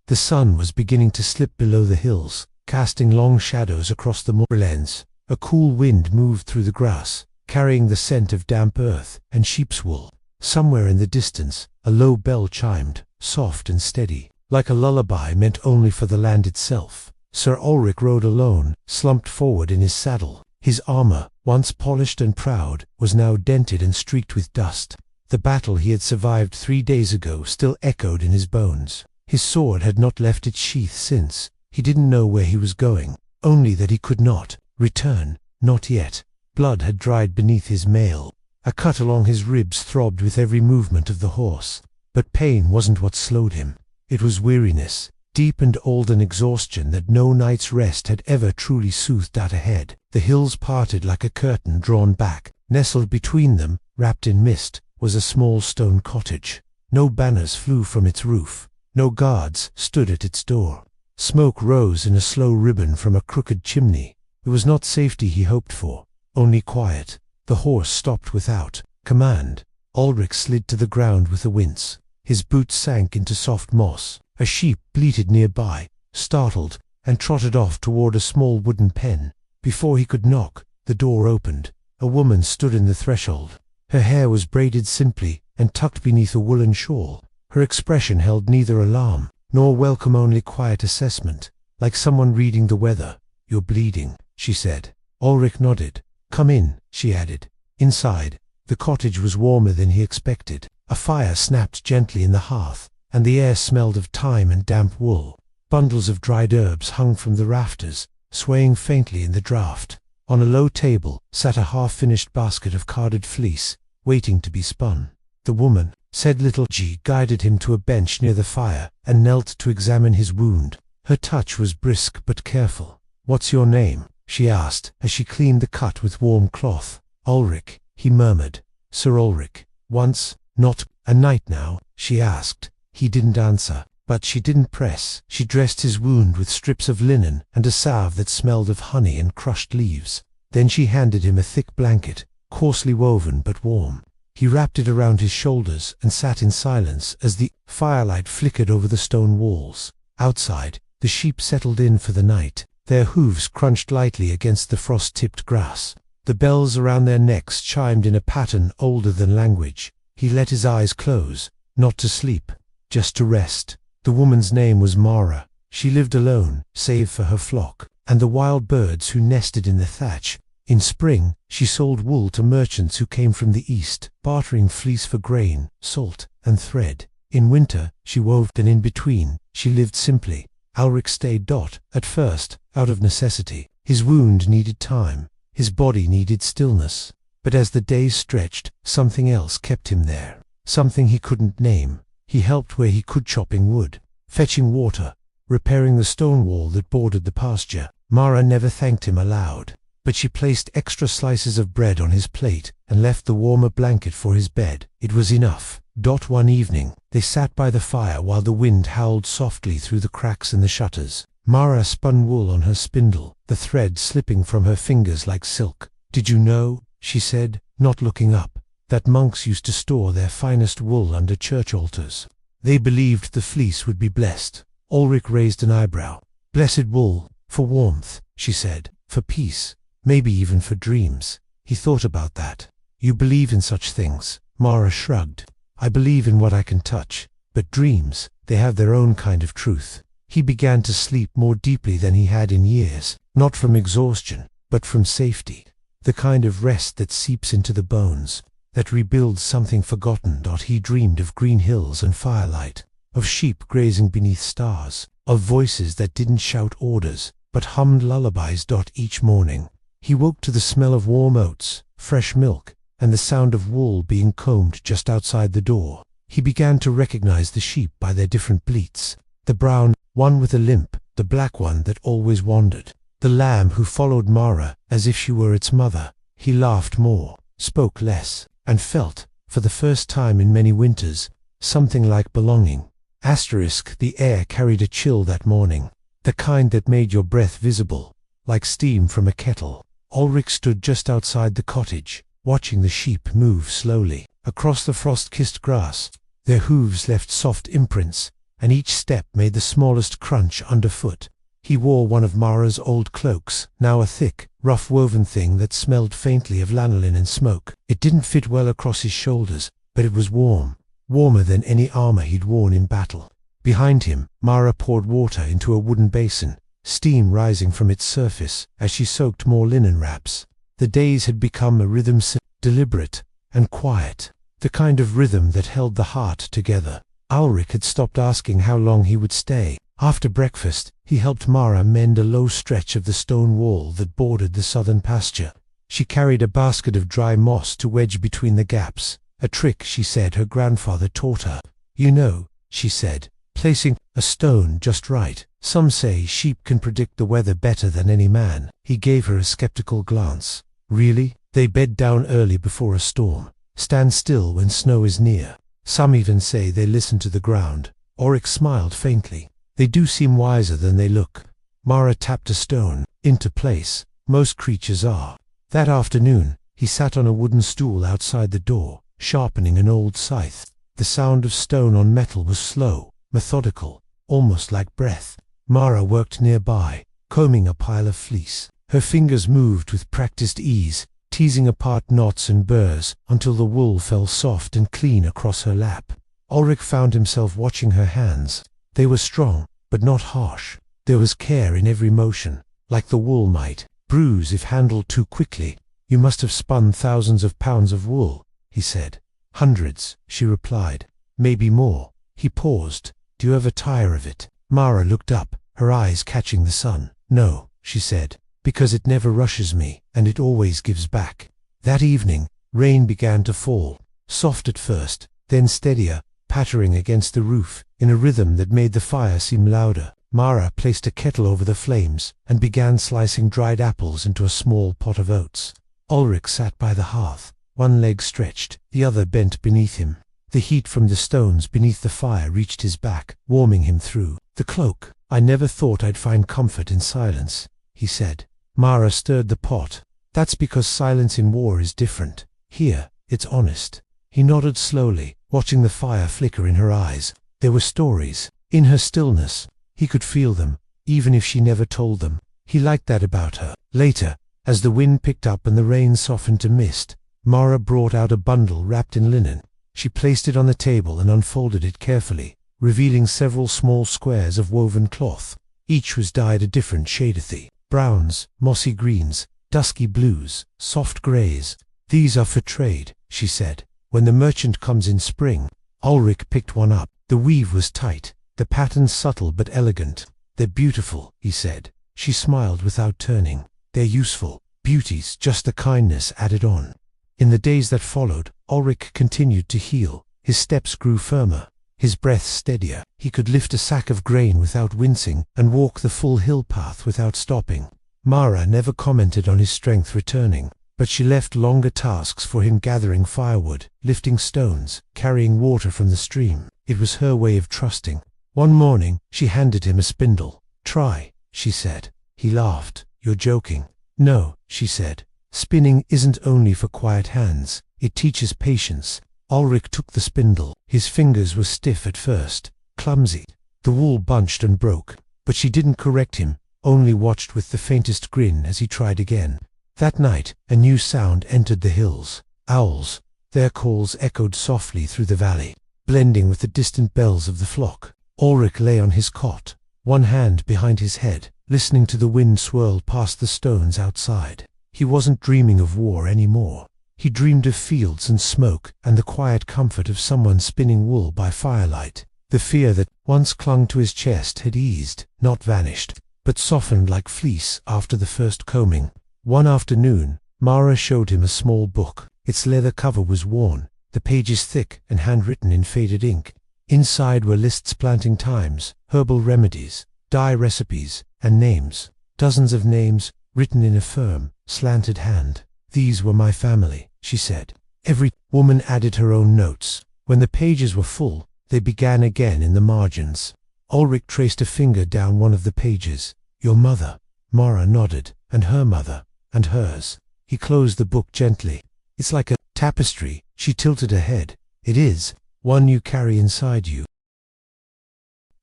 The sun was beginning to slip below the hills, casting long shadows across the moorlands. A cool wind moved through the grass, carrying the scent of damp earth and sheep's wool. Somewhere in the distance, a low bell chimed, soft and steady, like a lullaby meant only for the land itself. Sir Ulrich rode alone, slumped forward in his saddle. His armor, once polished and proud, was now dented and streaked with dust. The battle he had survived 3 days ago still echoed in his bones. His sword had not left its sheath since. He didn't know where he was going, only that he could not return, not yet. Blood had dried beneath his mail. A cut along his ribs throbbed with every movement of the horse. But pain wasn't what slowed him. It was weariness, deep and old, an exhaustion that no night's rest had ever truly soothed out ahead. The hills parted like a curtain drawn back. Nestled between them, wrapped in mist, was a small stone cottage. No banners flew from its roof. No guards stood at its door. Smoke rose in a slow ribbon from a crooked chimney. It was not safety he hoped for, only quiet. The horse stopped without command. Ulrich slid to the ground with a wince. His boots sank into soft moss. A sheep bleated nearby, startled, and trotted off toward a small wooden pen. Before he could knock, the door opened. A woman stood in the threshold. Her hair was braided simply and tucked beneath a woolen shawl. Her expression held neither alarm nor welcome, only quiet assessment, like someone reading the weather. "You're bleeding," she said. Ulrich nodded. "Come in," she added. Inside, the cottage was warmer than he expected. A fire snapped gently in the hearth, and the air smelled of thyme and damp wool. Bundles of dried herbs hung from the rafters, swaying faintly in the draught. On a low table sat a half-finished basket of carded fleece, waiting to be spun. The woman, said little G, guided him to a bench near the fire and knelt to examine his wound. Her touch was brisk but careful. "What's your name?" she asked as she cleaned the cut with warm cloth. "Ulrich," he murmured. "Sir Ulrich. Once, not a night now?" she asked. He didn't answer, but she didn't press. She dressed his wound with strips of linen and a salve that smelled of honey and crushed leaves. Then she handed him a thick blanket, coarsely woven but warm. He wrapped it around his shoulders and sat in silence as the firelight flickered over the stone walls. Outside, the sheep settled in for the night. Their hooves crunched lightly against the frost-tipped grass. The bells around their necks chimed in a pattern older than language. He let his eyes close, not to sleep, just to rest. The woman's name was Mara. She lived alone, save for her flock, and the wild birds who nested in the thatch. In spring, she sold wool to merchants who came from the east, bartering fleece for grain, salt, and thread. In winter, she wove, and in between, she lived simply. Ulrich stayed at first, out of necessity. His wound needed time. His body needed stillness. But as the days stretched, something else kept him there. Something he couldn't name. He helped where he could, chopping wood, fetching water, repairing the stone wall that bordered the pasture. Mara never thanked him aloud, but she placed extra slices of bread on his plate and left the warmer blanket for his bed. It was enough. One evening, they sat by the fire while the wind howled softly through the cracks in the shutters. Mara spun wool on her spindle, the thread slipping from her fingers like silk. "Did you know," she said, not looking up, "that monks used to store their finest wool under church altars? They believed the fleece would be blessed." Ulrich raised an eyebrow. "Blessed wool, for warmth," she said, "for peace, maybe even for dreams." He thought about that. "You believe in such things?" Mara shrugged. "I believe in what I can touch, but dreams, they have their own kind of truth." He began to sleep more deeply than he had in years, not from exhaustion, but from safety. The kind of rest that seeps into the bones, that rebuilds something forgotten. He dreamed of green hills and firelight, of sheep grazing beneath stars, of voices that didn't shout orders, but hummed lullabies. Each morning, he woke to the smell of warm oats, fresh milk, and the sound of wool being combed just outside the door. He began to recognize the sheep by their different bleats. The brown one with a limp, the black one that always wandered, the lamb who followed Mara as if she were its mother. He laughed more, spoke less, and felt, for the first time in many winters, something like belonging. The air carried a chill that morning, the kind that made your breath visible, like steam from a kettle. Ulrich stood just outside the cottage, watching the sheep move slowly across the frost-kissed grass. Their hooves left soft imprints, and each step made the smallest crunch underfoot. He wore one of Mara's old cloaks, now a thick, rough-woven thing that smelled faintly of lanolin and smoke. It didn't fit well across his shoulders, but it was warm, warmer than any armor he'd worn in battle. Behind him, Mara poured water into a wooden basin, steam rising from its surface as she soaked more linen wraps. The days had become a rhythm, deliberate and quiet, the kind of rhythm that held the heart together. Ulrich had stopped asking how long he would stay. After breakfast, he helped Mara mend a low stretch of the stone wall that bordered the southern pasture. She carried a basket of dry moss to wedge between the gaps, a trick she said her grandfather taught her. "You know," she said, placing a stone just right, "some say sheep can predict the weather better than any man." He gave her a skeptical glance. "Really? They bed down early before a storm, stand still when snow is near. Some even say they listen to the ground." Ulrich smiled faintly. "They do seem wiser than they look." Mara tapped a stone into place. "Most creatures are." That afternoon, he sat on a wooden stool outside the door, sharpening an old scythe. The sound of stone on metal was slow, methodical, almost like breath. Mara worked nearby, combing a pile of fleece. Her fingers moved with practiced ease, teasing apart knots and burrs until the wool fell soft and clean across her lap. Ulrich found himself watching her hands. They were strong, but not harsh. There was care in every motion, like the wool might bruise if handled too quickly. "You must have spun thousands of pounds of wool," he said. "Hundreds," she replied. "Maybe more." He paused. "Do you ever tire of it?" Mara looked up, her eyes catching the sun. "No," she said, "because it never rushes me, and it always gives back." That evening, rain began to fall, soft at first, then steadier, pattering against the roof, in a rhythm that made the fire seem louder. Mara placed a kettle over the flames and began slicing dried apples into a small pot of oats. Ulrich sat by the hearth, one leg stretched, the other bent beneath him. The heat from the stones beneath the fire reached his back, warming him through. "The cloak. I never thought I'd find comfort in silence," he said. Mara stirred the pot. "That's because silence in war is different. Here, it's honest." He nodded slowly, watching the fire flicker in her eyes. There were stories in her stillness. He could feel them, even if she never told them. He liked that about her. Later, as the wind picked up and the rain softened to mist, Mara brought out a bundle wrapped in linen. She placed it on the table and unfolded it carefully, revealing several small squares of woven cloth. Each was dyed a different shade of browns, mossy greens, dusky blues, soft grays. "These are for trade," she said. "When the merchant comes in spring." Ulrich picked one up. The weave was tight, the pattern subtle but elegant. "They're beautiful," he said. She smiled without turning. "They're useful. Beauty's just the kindness added on." In the days that followed, Ulrich continued to heal. His steps grew firmer, his breath steadier. He could lift a sack of grain without wincing and walk the full hill path without stopping. Mara never commented on his strength returning, but she left longer tasks for him, gathering firewood, lifting stones, carrying water from the stream. It was her way of trusting. One morning, she handed him a spindle. "Try," she said. He laughed. "You're joking." "No," she said. "Spinning isn't only for quiet hands. It teaches patience." Ulrich took the spindle. His fingers were stiff at first, clumsy. The wool bunched and broke, but she didn't correct him, only watched with the faintest grin as he tried again. That night, a new sound entered the hills. Owls. Their calls echoed softly through the valley, blending with the distant bells of the flock. Ulrich lay on his cot, one hand behind his head, listening to the wind swirl past the stones outside. He wasn't dreaming of war anymore. He dreamed of fields and smoke and the quiet comfort of someone spinning wool by firelight. The fear that once clung to his chest had eased, not vanished, but softened like fleece after the first combing. One afternoon, Mara showed him a small book. Its leather cover was worn, the pages thick and handwritten in faded ink. Inside were lists, planting times, herbal remedies, dye recipes, and names. Dozens of names, written in a firm, slanted hand. "These were my family," she said. Every woman added her own notes. When the pages were full, they began again in the margins. Ulrich traced a finger down one of the pages. "Your mother." Mara nodded. "And her mother. And hers." He closed the book gently. "It's like a tapestry." She tilted her head. "It is. One you carry inside you."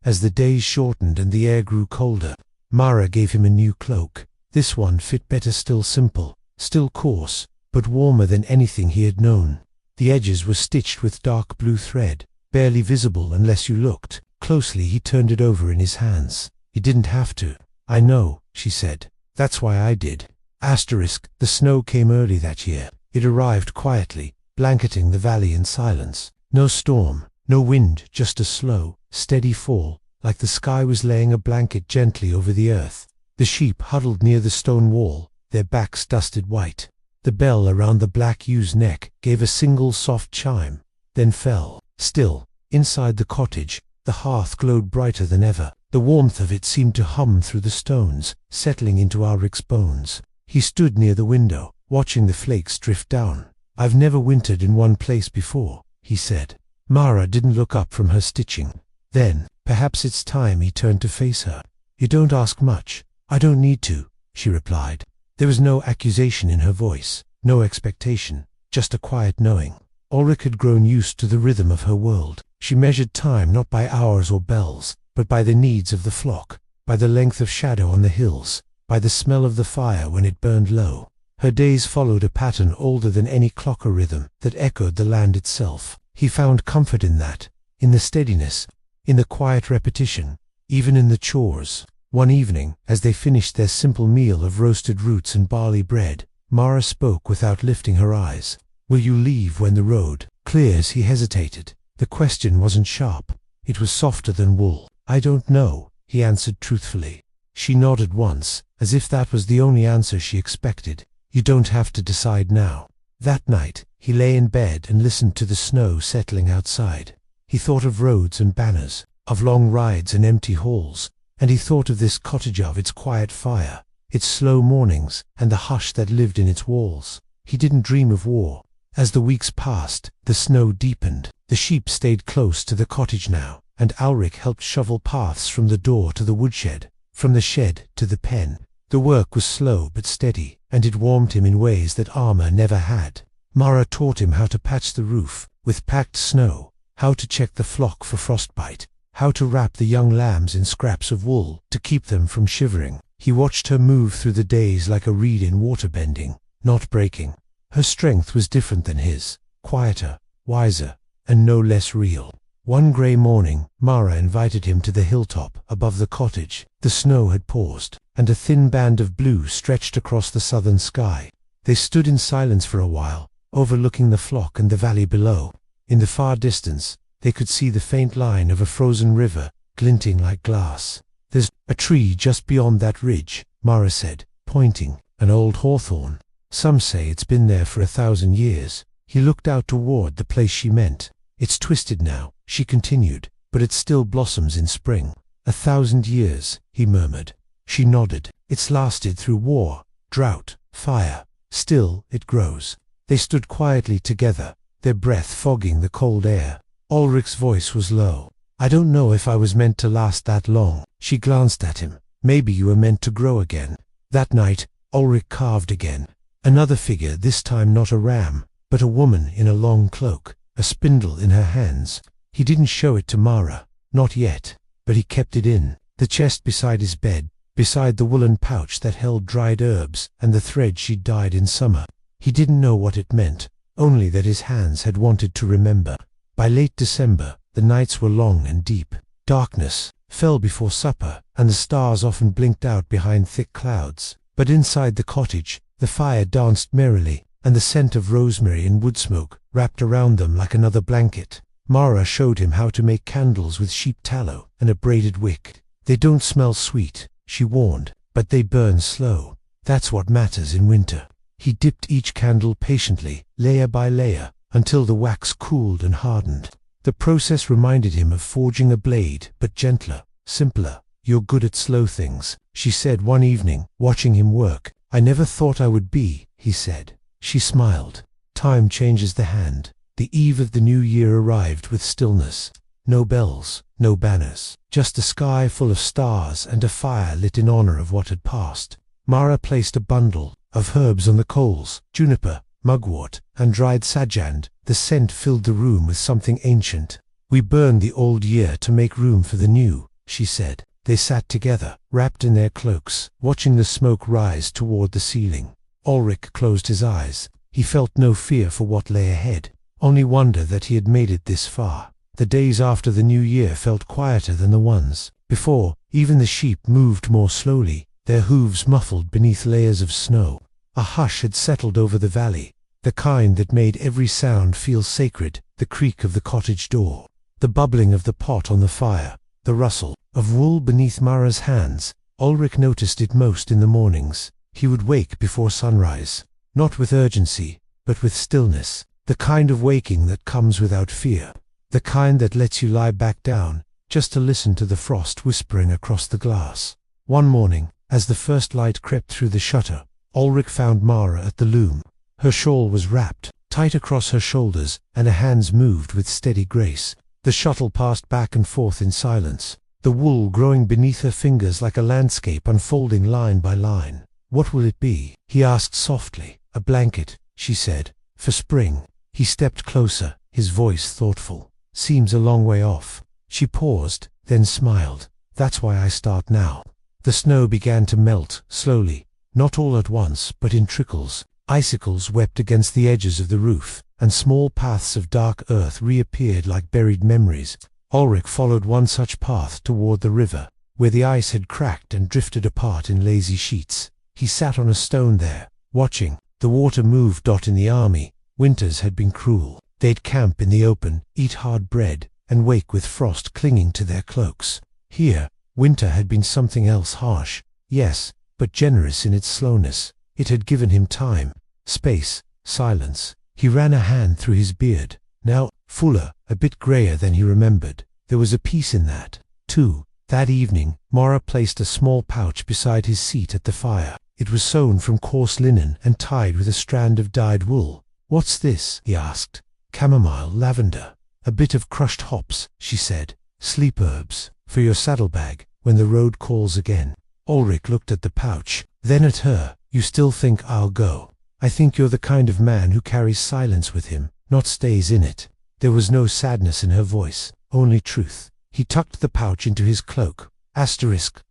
As the days shortened and the air grew colder, Mara gave him a new cloak. This one fit better, still simple, still coarse, but warmer than anything he had known. The edges were stitched with dark blue thread, barely visible unless you looked closely. He turned it over in his hands. "You didn't have to." "I know," she said. "That's why I did." The snow came early that year. It arrived quietly, blanketing the valley in silence. No storm, no wind, just a slow, steady fall, like the sky was laying a blanket gently over the earth. The sheep huddled near the stone wall, their backs dusted white. The bell around the black ewe's neck gave a single soft chime, then fell. Still, inside the cottage, the hearth glowed brighter than ever. The warmth of it seemed to hum through the stones, settling into Ulrich's bones. He stood near the window, watching the flakes drift down. "I've never wintered in one place before," he said. Mara didn't look up from her stitching. "Then, perhaps it's time," he turned to face her. "You don't ask much." "I don't need to," she replied. There was no accusation in her voice, no expectation, just a quiet knowing. Ulrich had grown used to the rhythm of her world. She measured time not by hours or bells, but by the needs of the flock, by the length of shadow on the hills, by the smell of the fire when it burned low. Her days followed a pattern older than any clock or rhythm that echoed the land itself. He found comfort in that, in the steadiness, in the quiet repetition, even in the chores. One evening, as they finished their simple meal of roasted roots and barley bread, Mara spoke without lifting her eyes. "Will you leave when the road clears?" He hesitated. The question wasn't sharp. It was softer than wool. "I don't know," he answered truthfully. She nodded once, as if that was the only answer she expected. "You don't have to decide now." That night, he lay in bed and listened to the snow settling outside. He thought of roads and banners, of long rides and empty halls, and he thought of this cottage, of its quiet fire, its slow mornings, and the hush that lived in its walls. He didn't dream of war. As the weeks passed, the snow deepened. The sheep stayed close to the cottage now, and Ulrich helped shovel paths from the door to the woodshed, from the shed to the pen. The work was slow but steady, and it warmed him in ways that armor never had. Mara taught him how to patch the roof with packed snow, how to check the flock for frostbite, how to wrap the young lambs in scraps of wool to keep them from shivering. He watched her move through the days like a reed in water, bending, not breaking. Her strength was different than his, quieter, wiser, and no less real. One grey morning, Mara invited him to the hilltop above the cottage. The snow had paused, and a thin band of blue stretched across the southern sky. They stood in silence for a while, overlooking the flock and the valley below. In the far distance, they could see the faint line of a frozen river, glinting like glass. "There's a tree just beyond that ridge," Mara said, pointing. "An old hawthorn. Some say it's been there for 1,000 years. He looked out toward the place she meant. "It's twisted now," she continued, "but it still blossoms in spring." 1,000 years, he murmured. She nodded. "It's lasted through war, drought, fire. Still, it grows." They stood quietly together, their breath fogging the cold air. Ulrich's voice was low. "I don't know if I was meant to last that long." She glanced at him. "Maybe you were meant to grow again." That night, Ulrich carved again. Another figure, this time not a ram, but a woman in a long cloak, a spindle in her hands. He didn't show it to Mara, not yet, but he kept it in the chest beside his bed, beside the woolen pouch that held dried herbs and the thread she'd dyed in summer. He didn't know what it meant, only that his hands had wanted to remember. By late December, the nights were long and deep. Darkness fell before supper, and the stars often blinked out behind thick clouds. But inside the cottage, the fire danced merrily, and the scent of rosemary and wood smoke wrapped around them like another blanket. Mara showed him how to make candles with sheep tallow and a braided wick. "They don't smell sweet," she warned, "but they burn slow. That's what matters in winter." He dipped each candle patiently, layer by layer, until the wax cooled and hardened. The process reminded him of forging a blade, but gentler, simpler. "You're good at slow things," she said one evening, watching him work. "I never thought I would be," he said. She smiled. Time changes the hand. The eve of the new year arrived with stillness. No bells, no banners, just a sky full of stars and a fire lit in honor of what had passed. Mara placed a bundle of herbs on the coals, juniper, mugwort, and dried sajand. The scent filled the room with something ancient. "We burn the old year to make room for the new," she said. They sat together, wrapped in their cloaks, watching the smoke rise toward the ceiling. Ulrich closed his eyes. He felt no fear for what lay ahead, only wonder that he had made it this far. The days after the new year felt quieter than the ones before. Even the sheep moved more slowly, their hooves muffled beneath layers of snow. A hush had settled over the valley, the kind that made every sound feel sacred, the creak of the cottage door, the bubbling of the pot on the fire, the rustle of wool beneath Mara's hands. Ulrich noticed it most in the mornings. He would wake before sunrise, not with urgency, but with stillness, the kind of waking that comes without fear, the kind that lets you lie back down, just to listen to the frost whispering across the glass. One morning, as the first light crept through the shutter, Ulrich found Mara at the loom. Her shawl was wrapped tight across her shoulders, and her hands moved with steady grace. The shuttle passed back and forth in silence, the wool growing beneath her fingers like a landscape unfolding line by line. "What will it be?" he asked softly. "A blanket," she said, "for spring." He stepped closer, his voice thoughtful. "Seems a long way off." She paused, then smiled. "That's why I start now." The snow began to melt, slowly, not all at once, but in trickles. Icicles wept against the edges of the roof, and small paths of dark earth reappeared like buried memories. Ulrich followed one such path toward the river, where the ice had cracked and drifted apart in lazy sheets. He sat on a stone there, watching. The water moved. In the army, winters had been cruel. They'd camp in the open, eat hard bread, and wake with frost clinging to their cloaks. Here, winter had been something else, harsh, yes, but generous in its slowness. It had given him time, space, silence. He ran a hand through his beard, now fuller, a bit grayer than he remembered. There was a peace in that, too. That evening, Mara placed a small pouch beside his seat at the fire. It was sewn from coarse linen and tied with a strand of dyed wool. "What's this?" he asked. "Chamomile, lavender. A bit of crushed hops," she said. "Sleep herbs, for your saddlebag, when the road calls again." Ulrich looked at the pouch, then at her. "You still think I'll go?" "I think you're the kind of man who carries silence with him, not stays in it." There was no sadness in her voice, only truth. He tucked the pouch into his cloak.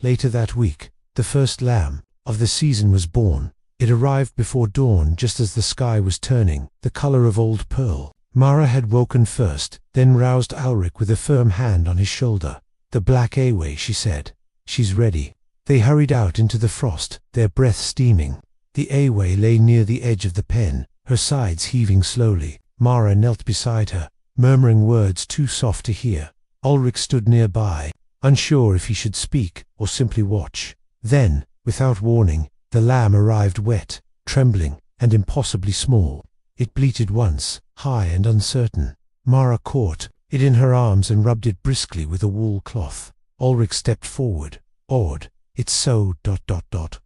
Later that week, the first lamb of the season was born. It arrived before dawn, just as the sky was turning, the color of old pearl. Mara had woken first, then roused Ulrich with a firm hand on his shoulder. "The black away," she said. "She's ready." They hurried out into the frost, their breath steaming. The away lay near the edge of the pen, her sides heaving slowly. Mara knelt beside her, murmuring words too soft to hear. Ulrich stood nearby, unsure if he should speak or simply watch. Then, without warning, the lamb arrived wet, trembling, and impossibly small. It bleated once, high and uncertain. Mara caught it in her arms and rubbed it briskly with a wool cloth. Ulrich stepped forward, awed. "It's so ...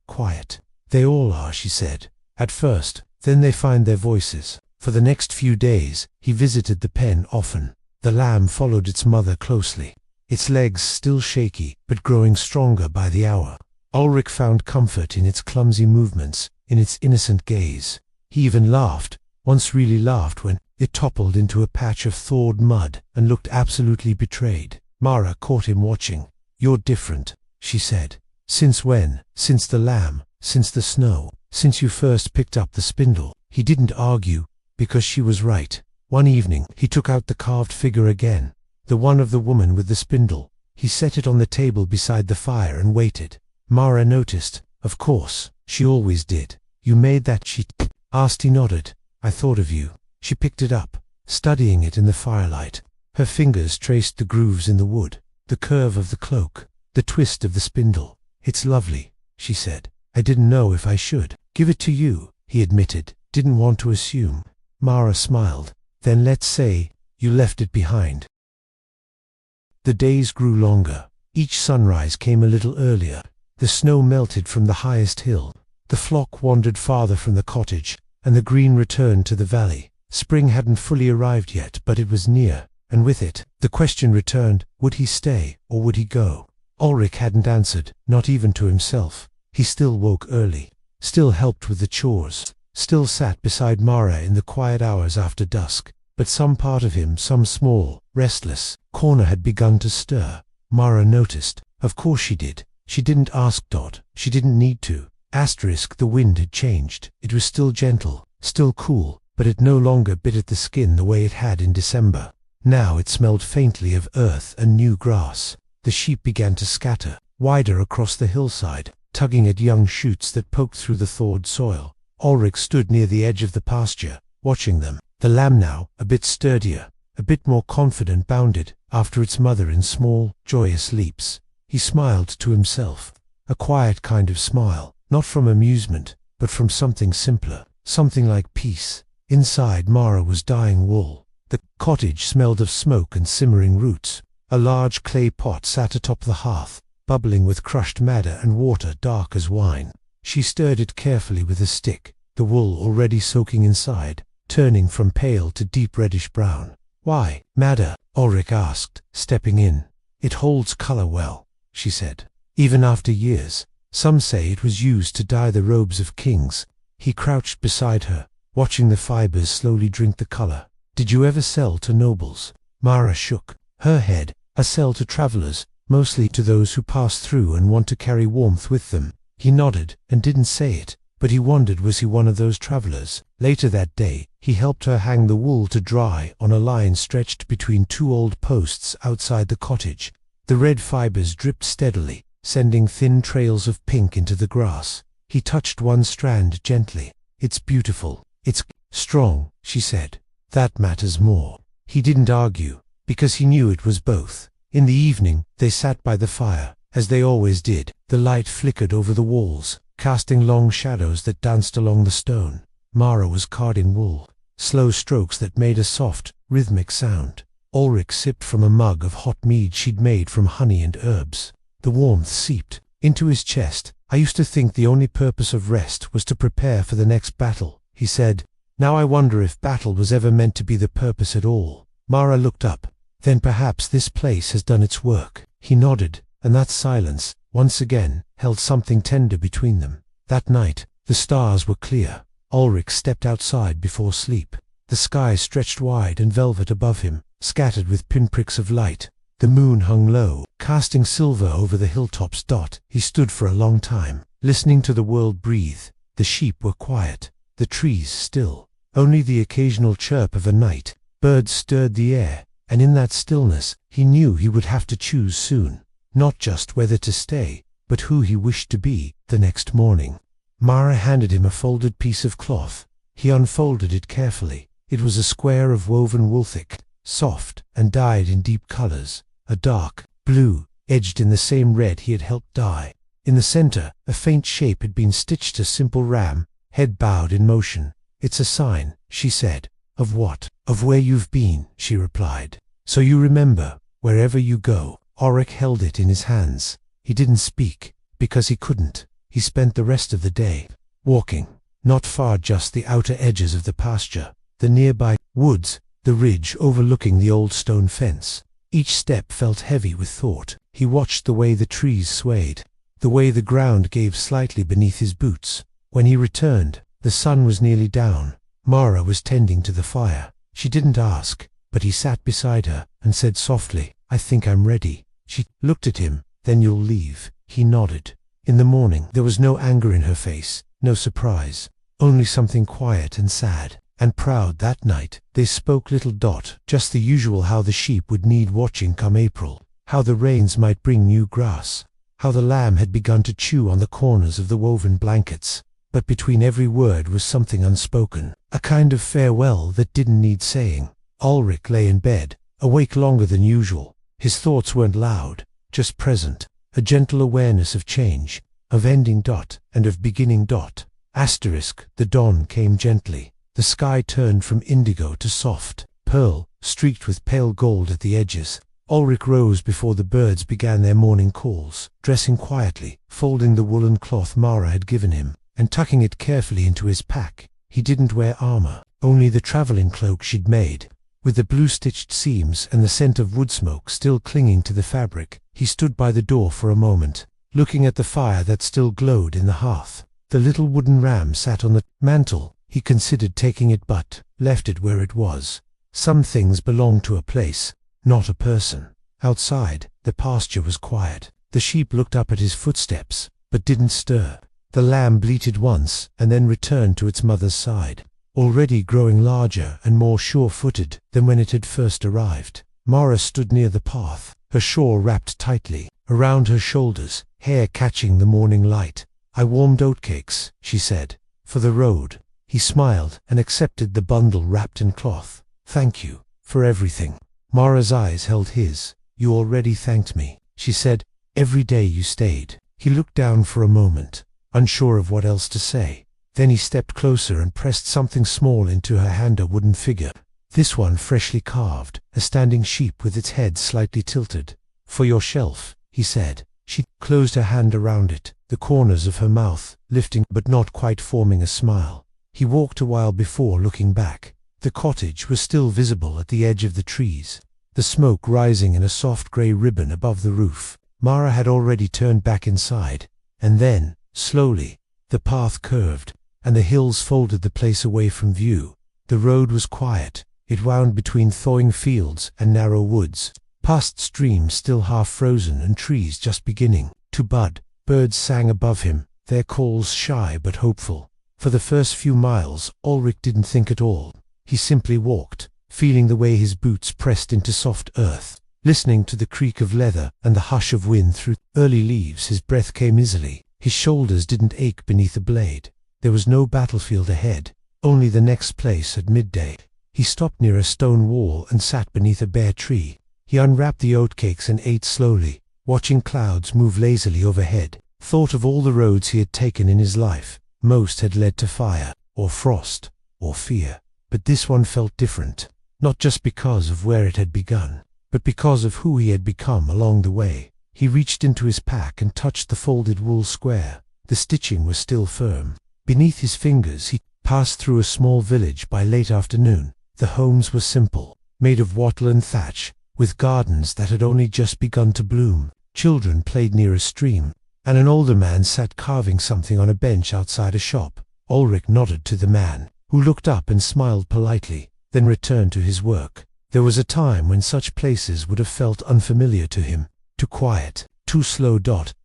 quiet." "They all are," she said. "At first, then they find their voices." For the next few days, he visited the pen often. The lamb followed its mother closely, its legs still shaky, but growing stronger by the hour. Ulrich found comfort in its clumsy movements, in its innocent gaze. He even laughed, once really laughed, when it toppled into a patch of thawed mud and looked absolutely betrayed. Mara caught him watching. "You're different," she said. "Since when?" "Since the lamb, since the snow, since you first picked up the spindle." He didn't argue, because she was right. One evening, he took out the carved figure again, the one of the woman with the spindle. He set it on the table beside the fire and waited. Mara noticed. "Of course, she always did." "You made that?" she asked. He nodded. "I thought of you." She picked it up, studying it in the firelight. Her fingers traced the grooves in the wood, the curve of the cloak, the twist of the spindle. "It's lovely," she said. "I didn't know if I should give it to you," he admitted. "Didn't want to assume." Mara smiled. "Then let's say you left it behind." The days grew longer. Each sunrise came a little earlier. The snow melted from the highest hill. The flock wandered farther from the cottage, and the green returned to the valley. Spring hadn't fully arrived yet, but it was near, and with it, the question returned, would he stay, or would he go? Ulrich hadn't answered, not even to himself. He still woke early, still helped with the chores, still sat beside Mara in the quiet hours after dusk. But some part of him, some small, restless corner had begun to stir. Mara noticed. Of course she did. She didn't ask. She didn't need to. The wind had changed. It was still gentle, still cool, but it no longer bit at the skin the way it had in December. Now it smelled faintly of earth and new grass. The sheep began to scatter, wider across the hillside, tugging at young shoots that poked through the thawed soil. Ulrich stood near the edge of the pasture, watching them. The lamb now, a bit sturdier, a bit more confident, bounded after its mother in small, joyous leaps. He smiled to himself, a quiet kind of smile, not from amusement, but from something simpler, something like peace. Inside, Mara was dyeing wool. The cottage smelled of smoke and simmering roots. A large clay pot sat atop the hearth, bubbling with crushed madder and water dark as wine. She stirred it carefully with a stick, the wool already soaking inside, turning from pale to deep reddish brown. "Why madder?" Ulrich asked, stepping in. "It holds color well," she said. "Even after years. Some say it was used to dye the robes of kings." He crouched beside her, watching the fibers slowly drink the color. "Did you ever sell to nobles?" Mara shook her head. "I sell to travelers, mostly to those who pass through and want to carry warmth with them." He nodded and didn't say it, but he wondered, was he one of those travelers? Later that day, he helped her hang the wool to dry on a line stretched between two old posts outside the cottage. The red fibers dripped steadily, sending thin trails of pink into the grass. He touched one strand gently. "It's beautiful. It's strong," she said. "That matters more." He didn't argue, because he knew it was both. In the evening, they sat by the fire, as they always did. The light flickered over the walls, casting long shadows that danced along the stone. Mara was carding wool, slow strokes that made a soft, rhythmic sound. Ulrich sipped from a mug of hot mead she'd made from honey and herbs. The warmth seeped into his chest. "I used to think the only purpose of rest was to prepare for the next battle," he said. "Now I wonder if battle was ever meant to be the purpose at all." Mara looked up. "Then perhaps this place has done its work." He nodded, and that silence, once again, held something tender between them. That night, the stars were clear. Ulrich stepped outside before sleep. The sky stretched wide and velvet above him, scattered with pinpricks of light. The moon hung low, casting silver over the hilltops. He stood for a long time, listening to the world breathe. The sheep were quiet, the trees still. Only the occasional chirp of a night bird stirred the air, and in that stillness, he knew he would have to choose soon. Not just whether to stay, but who he wished to be the next morning. Mara handed him a folded piece of cloth. He unfolded it carefully. It was a square of woven wool, thick, soft, and dyed in deep colors. A dark blue, edged in the same red he had helped dye. In the center, a faint shape had been stitched, a simple ram, head bowed in motion. "It's a sign," she said. "Of what?" "Of where you've been," she replied. "So you remember, wherever you go." Ulrich held it in his hands. He didn't speak, because he couldn't. He spent the rest of the day walking, not far, just the outer edges of the pasture, the nearby woods, the ridge overlooking the old stone fence. Each step felt heavy with thought. He watched the way the trees swayed, the way the ground gave slightly beneath his boots. When he returned, the sun was nearly down. Mara was tending to the fire. She didn't ask, but he sat beside her and said softly, "I think I'm ready." She looked at him. "Then you'll leave?" He nodded. In the morning, there was no anger in her face, no surprise, only something quiet and sad and proud. That night, they spoke little. Just the usual: how the sheep would need watching come April, how the rains might bring new grass, how the lamb had begun to chew on the corners of the woven blankets. But between every word was something unspoken, a kind of farewell that didn't need saying. Ulrich lay in bed, awake longer than usual. His thoughts weren't loud, just present, a gentle awareness of change, of ending. And of beginning. The dawn came gently. The sky turned from indigo to soft pearl, streaked with pale gold at the edges. Ulrich rose before the birds began their morning calls, dressing quietly, folding the woolen cloth Mara had given him, and tucking it carefully into his pack. He didn't wear armor, only the traveling cloak she'd made, with the blue-stitched seams and the scent of wood smoke still clinging to the fabric. He stood by the door for a moment, looking at the fire that still glowed in the hearth. The little wooden ram sat on the mantel. He considered taking it, but left it where it was. Some things belong to a place, not a person. Outside, the pasture was quiet. The sheep looked up at his footsteps, but didn't stir. The lamb bleated once and then returned to its mother's side, already growing larger and more sure-footed than when it had first arrived. Mara stood near the path, her shawl wrapped tightly around her shoulders, hair catching the morning light. "I warmed oatcakes," she said, "for the road." He smiled and accepted the bundle wrapped in cloth. "Thank you for everything." Mara's eyes held his. "You already thanked me," she said, "every day you stayed." He looked down for a moment, unsure of what else to say. Then he stepped closer and pressed something small into her hand, a wooden figure. This one freshly carved, a standing sheep with its head slightly tilted. "For your shelf," he said. She closed her hand around it, the corners of her mouth lifting but not quite forming a smile. He walked a while before looking back. The cottage was still visible at the edge of the trees, the smoke rising in a soft grey ribbon above the roof. Mara had already turned back inside, and then, slowly, the path curved, and the hills folded the place away from view. The road was quiet. It wound between thawing fields and narrow woods, past streams still half frozen and trees just beginning to bud. Birds sang above him, their calls shy but hopeful. For the first few miles, Ulrich didn't think at all. He simply walked, feeling the way his boots pressed into soft earth, listening to the creak of leather and the hush of wind through early leaves. His breath came easily. His shoulders didn't ache beneath a blade. There was no battlefield ahead, only the next place at midday. He stopped near a stone wall and sat beneath a bare tree. He unwrapped the oatcakes and ate slowly, watching clouds move lazily overhead. Thought of all the roads he had taken in his life. Most had led to fire, or frost, or fear. But this one felt different, not just because of where it had begun, but because of who he had become along the way. He reached into his pack and touched the folded wool square. The stitching was still firm. Beneath his fingers he passed through a small village by late afternoon. The homes were simple, made of wattle and thatch, with gardens that had only just begun to bloom. Children played near a stream, and an older man sat carving something on a bench outside a shop. Ulrich nodded to the man, who looked up and smiled politely, then returned to his work. There was a time when such places would have felt unfamiliar to him, too quiet, too slow.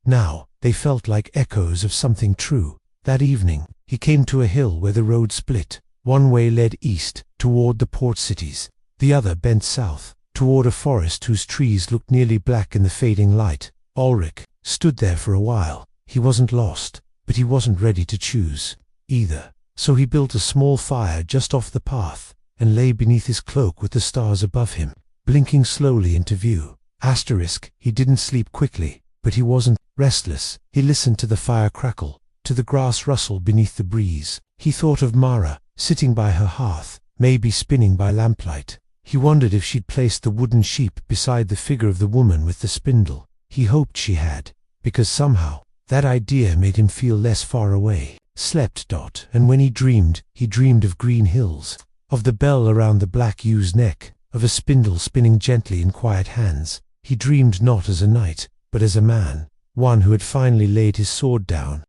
Now, they felt like echoes of something true. That evening, he came to a hill where the road split. One way led east, toward the port cities. The other bent south, toward a forest whose trees looked nearly black in the fading light. Ulrich stood there for a while. He wasn't lost, but he wasn't ready to choose either. So he built a small fire just off the path, and lay beneath his cloak with the stars above him, blinking slowly into view. He didn't sleep quickly, but he wasn't restless. He listened to the fire crackle, to the grass rustle beneath the breeze. He thought of Mara, sitting by her hearth, maybe spinning by lamplight. He wondered if she'd placed the wooden sheep beside the figure of the woman with the spindle. He hoped she had, because somehow, that idea made him feel less far away. Slept. And when he dreamed of green hills, of the bell around the black ewe's neck, of a spindle spinning gently in quiet hands. He dreamed not as a knight, but as a man, one who had finally laid his sword down.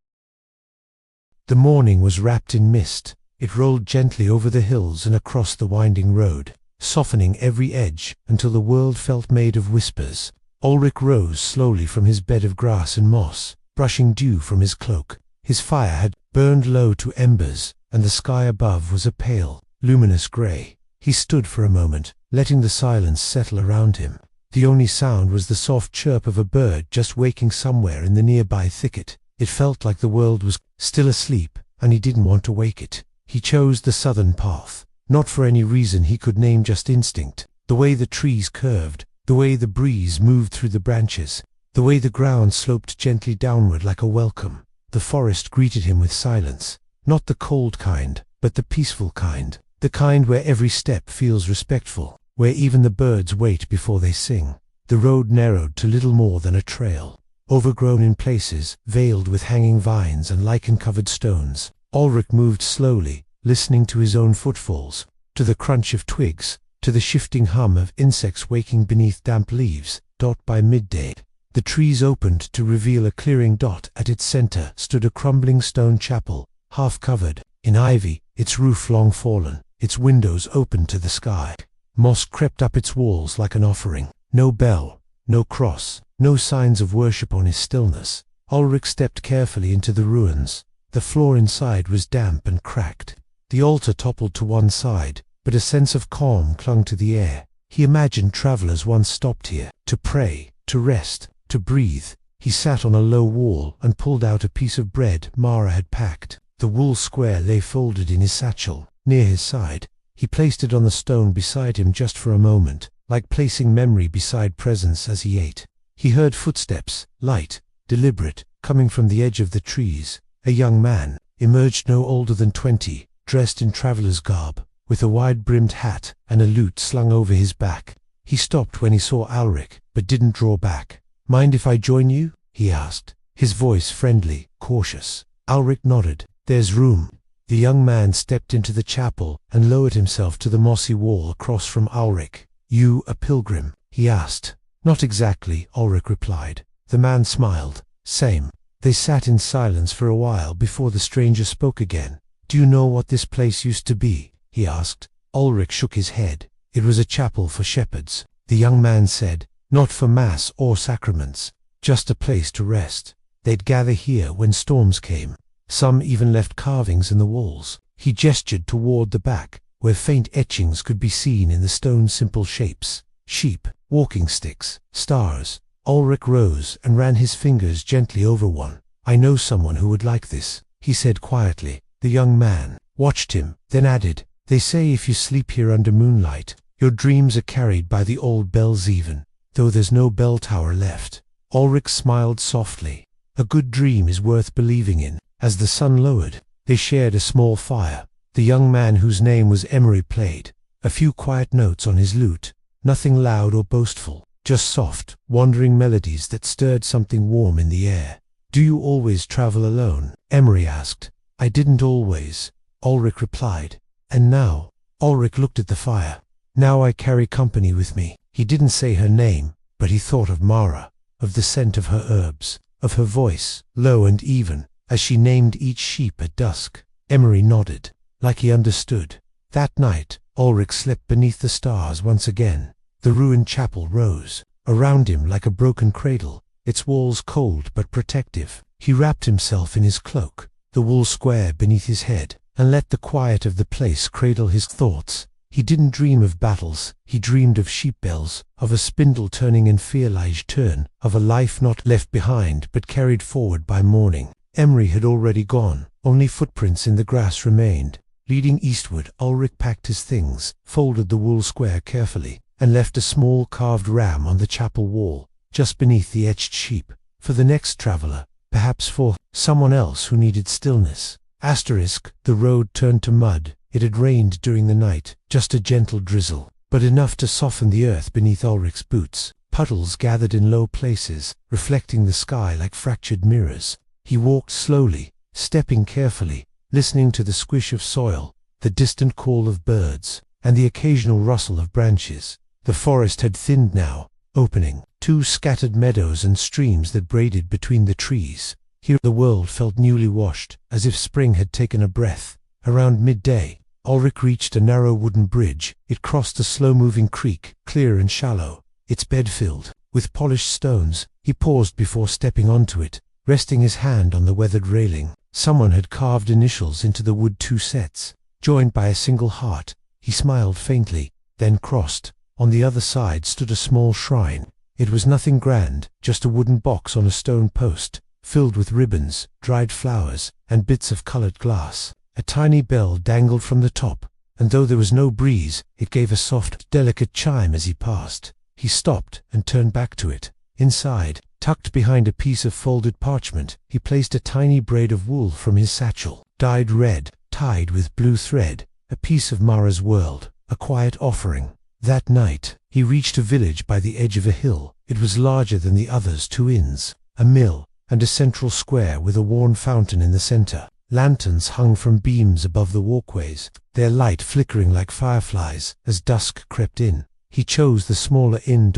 The morning was wrapped in mist. It rolled gently over the hills and across the winding road, softening every edge until the world felt made of whispers. Ulrich rose slowly from his bed of grass and moss, brushing dew from his cloak. His fire had burned low to embers, and the sky above was a pale, luminous grey. He stood for a moment, letting the silence settle around him. The only sound was the soft chirp of a bird just waking somewhere in the nearby thicket. It felt like the world was still asleep, and he didn't want to wake it. He chose the southern path, not for any reason he could name, just instinct. The way the trees curved, the way the breeze moved through the branches, the way the ground sloped gently downward like a welcome. The forest greeted him with silence, not the cold kind, but the peaceful kind, the kind where every step feels respectful, where even the birds wait before they sing. The road narrowed to little more than a trail, overgrown in places, veiled with hanging vines and lichen-covered stones. Ulrich moved slowly, listening to his own footfalls, to the crunch of twigs, to the shifting hum of insects waking beneath damp leaves. By midday, the trees opened to reveal a clearing. At its center stood a crumbling stone chapel, half covered in ivy, its roof long fallen, its windows open to the sky. Moss crept up its walls like an offering. No bell, no cross, no signs of worship on his stillness. Ulrich stepped carefully into the ruins. The floor inside was damp and cracked. The altar toppled to one side, but a sense of calm clung to the air. He imagined travelers once stopped here, to pray, to rest, to breathe. He sat on a low wall and pulled out a piece of bread Mara had packed. The wool square lay folded in his satchel, near his side. He placed it on the stone beside him just for a moment, like placing memory beside presence as he ate. He heard footsteps, light, deliberate, coming from the edge of the trees. A young man, emerged no older than 20, dressed in traveler's garb, with a wide-brimmed hat and a lute slung over his back. He stopped when he saw Ulrich, but didn't draw back. "Mind if I join you?" he asked, his voice friendly, cautious. Ulrich nodded. "There's room." The young man stepped into the chapel and lowered himself to the mossy wall across from Ulrich. "You a pilgrim?" he asked. "Not exactly," Ulrich replied. The man smiled. "Same." They sat in silence for a while before the stranger spoke again. "Do you know what this place used to be?" he asked. Ulrich shook his head. "It was a chapel for shepherds," the young man said. "Not for mass or sacraments, just a place to rest. They'd gather here when storms came. Some even left carvings in the walls." He gestured toward the back, where faint etchings could be seen in the stone's simple shapes. Sheep, walking sticks, stars. Ulrich rose and ran his fingers gently over one. "I know someone who would like this," he said quietly. The young man watched him, then added, "They say if you sleep here under moonlight, your dreams are carried by the old bells even, though there's no bell tower left." Ulrich smiled softly. "A good dream is worth believing in." As the sun lowered, they shared a small fire. The young man whose name was Emery played a few quiet notes on his lute, nothing loud or boastful, just soft, wandering melodies that stirred something warm in the air. "Do you always travel alone?" Emery asked. "I didn't always," Ulrich replied. "And now?" Ulrich looked at the fire. "Now I carry company with me." He didn't say her name, but he thought of Mara, of the scent of her herbs, of her voice, low and even, as she named each sheep at dusk. Emery nodded, like he understood. That night, Ulrich slept beneath the stars once again. The ruined chapel rose around him like a broken cradle, its walls cold but protective. He wrapped himself in his cloak, the wool square beneath his head, and let the quiet of the place cradle his thoughts. He didn't dream of battles, he dreamed of sheep bells, of a spindle turning in fearlige turn, of a life not left behind but carried forward by morning. Emery had already gone, only footprints in the grass remained. Leading eastward, Ulrich packed his things, folded the wool square carefully, and left a small carved ram on the chapel wall, just beneath the etched sheep, for the next traveler, perhaps for someone else who needed stillness. The road turned to mud. It had rained during the night, just a gentle drizzle, but enough to soften the earth beneath Ulrich's boots. Puddles gathered in low places, reflecting the sky like fractured mirrors. He walked slowly, stepping carefully, listening to the squish of soil, the distant call of birds, and the occasional rustle of branches. The forest had thinned now, opening two scattered meadows and streams that braided between the trees. Here the world felt newly washed, as if spring had taken a breath. Around midday, Ulrich reached a narrow wooden bridge. It crossed a slow-moving creek, clear and shallow, its bed filled with polished stones. He paused before stepping onto it, resting his hand on the weathered railing. Someone had carved initials into the wood, 2 sets, joined by a single heart. He smiled faintly, then crossed. On the other side stood a small shrine. It was nothing grand, just a wooden box on a stone post, filled with ribbons, dried flowers, and bits of colored glass. A tiny bell dangled from the top, and though there was no breeze, it gave a soft, delicate chime as he passed. He stopped and turned back to it. Inside, tucked behind a piece of folded parchment, he placed a tiny braid of wool from his satchel, dyed red, tied with blue thread, a piece of Mara's world, a quiet offering. That night, he reached a village by the edge of a hill. It was larger than the others, 2 inns, a mill, and a central square with a worn fountain in the center. Lanterns hung from beams above the walkways, their light flickering like fireflies as dusk crept in. He chose the smaller inn.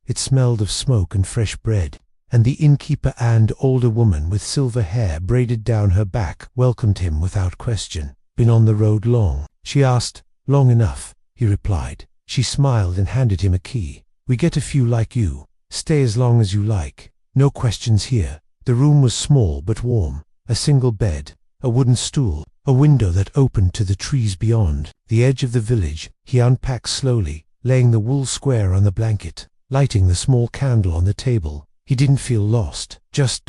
It smelled of smoke and fresh bread, and the innkeeper, and older woman with silver hair braided down her back, welcomed him without question. "Been on the road long?" she asked. "Long enough," he replied. She smiled and handed him a key. "We get a few like you. Stay as long as you like. No questions here. The room was small but warm. A single bed, a wooden stool, a window that opened to the trees beyond. The edge of the village. He unpacked slowly, laying the wool square on the blanket, lighting the small candle on the table. He didn't feel lost, just ...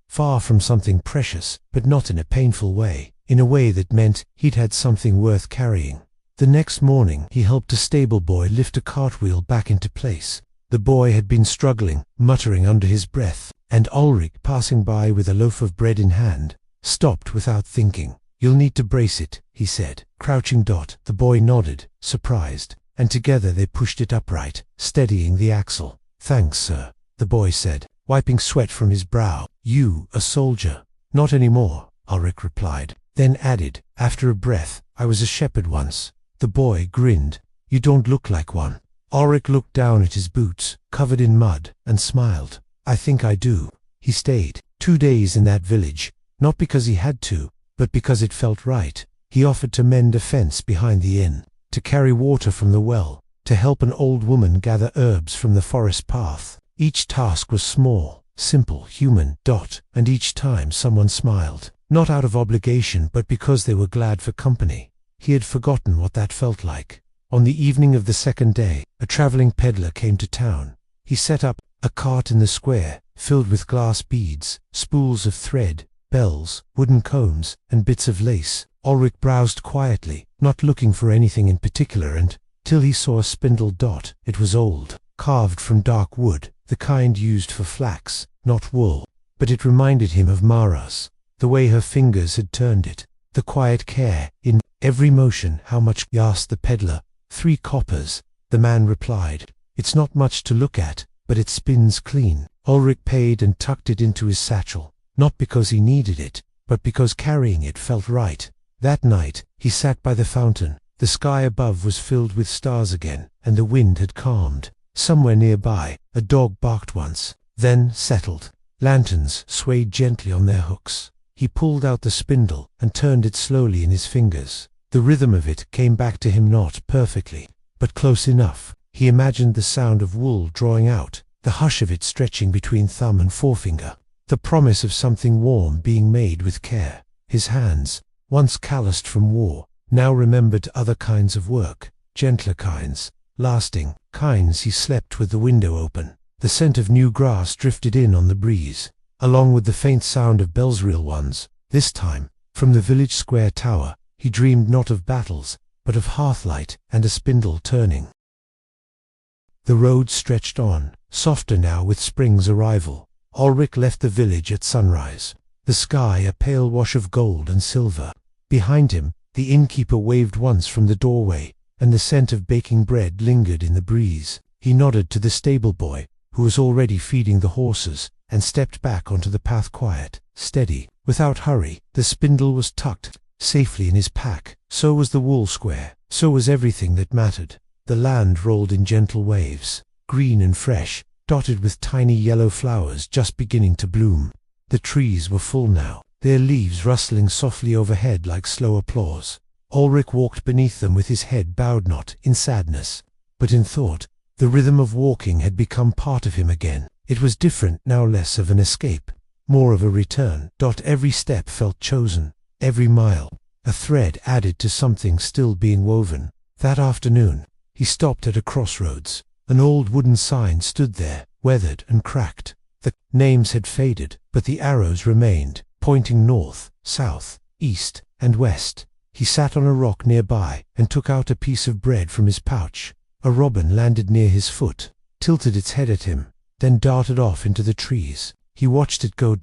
far from something precious, but not in a painful way, in a way that meant he'd had something worth carrying. The next morning he helped a stable boy lift a cartwheel back into place. The boy had been struggling, muttering under his breath, and Ulrich, passing by with a loaf of bread in hand, stopped without thinking. "You'll need to brace it," he said, crouching. The boy nodded, surprised, and together they pushed it upright, steadying the axle. "Thanks, sir," the boy said, wiping sweat from his brow. "You, a soldier?" "Not anymore," Ulrich replied, then added, after a breath, "I was a shepherd once." The boy grinned. "You don't look like one." Ulrich looked down at his boots, covered in mud, and smiled. "I think I do." He stayed 2 days in that village, not because he had to, but because it felt right. He offered to mend a fence behind the inn, to carry water from the well, to help an old woman gather herbs from the forest path. Each task was small, simple, human. And each time someone smiled, not out of obligation but because they were glad for company. He had forgotten what that felt like. On the evening of the second day, a traveling peddler came to town. He set up a cart in the square, filled with glass beads, spools of thread, bells, wooden combs, and bits of lace. Ulrich browsed quietly, not looking for anything in particular, till he saw a spindle. It was old, carved from dark wood, the kind used for flax, not wool. But it reminded him of Mara's, the way her fingers had turned it, the quiet care in every motion. "How much?" asked the peddler. 3 coppers, the man replied. "It's not much to look at, but it spins clean." Ulrich paid and tucked it into his satchel, not because he needed it, but because carrying it felt right. That night, he sat by the fountain. The sky above was filled with stars again, and the wind had calmed. Somewhere nearby, a dog barked once, then settled. Lanterns swayed gently on their hooks. He pulled out the spindle and turned it slowly in his fingers. The rhythm of it came back to him, not perfectly, but close enough. He imagined the sound of wool drawing out, the hush of it stretching between thumb and forefinger, the promise of something warm being made with care. His hands, once calloused from war, now remembered other kinds of work, gentler kinds, lasting kinds. He slept with the window open. The scent of new grass drifted in on the breeze, along with the faint sound of bells, real ones. This time, from the village square tower, he dreamed not of battles, but of hearthlight and a spindle turning. The road stretched on, softer now with spring's arrival. Ulrich left the village at sunrise, the sky a pale wash of gold and silver. Behind him, the innkeeper waved once from the doorway, and the scent of baking bread lingered in the breeze. He nodded to the stable boy, who was already feeding the horses, and stepped back onto the path, quiet, steady, without hurry. The spindle was tucked safely in his pack. So was the wool square. So was everything that mattered. The land rolled in gentle waves, green and fresh, dotted with tiny yellow flowers just beginning to bloom. The trees were full now, their leaves rustling softly overhead like slow applause. Ulrich walked beneath them with his head bowed, not in sadness, but in thought. The rhythm of walking had become part of him again. It was different now, less of an escape, more of a return. Every step felt chosen, every mile a thread added to something still being woven. That afternoon, he stopped at a crossroads. An old wooden sign stood there, weathered and cracked. The names had faded, but the arrows remained, pointing north, south, east, and west. He sat on a rock nearby and took out a piece of bread from his pouch. A robin landed near his foot, tilted its head at him, then darted off into the trees. He watched it go.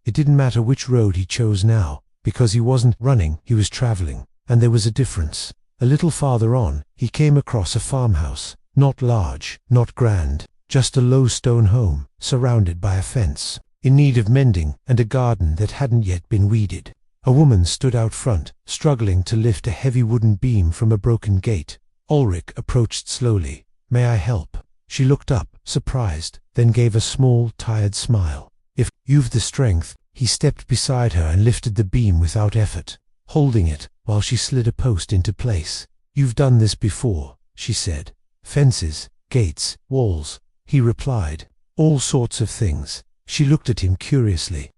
It didn't matter which road he chose now, because he wasn't running, he was traveling. And there was a difference. A little farther on, he came across a farmhouse, not large, not grand, just a low stone home, surrounded by a fence, in need of mending, and a garden that hadn't yet been weeded. A woman stood out front, struggling to lift a heavy wooden beam from a broken gate. Ulrich approached slowly. "May I help?" She looked up, surprised, then gave a small, tired smile. "If you've the strength." He stepped beside her and lifted the beam without effort, holding it while she slid a post into place. "You've done this before," she said. "Fences, gates, walls," he replied. All sorts of things. She looked at him curiously.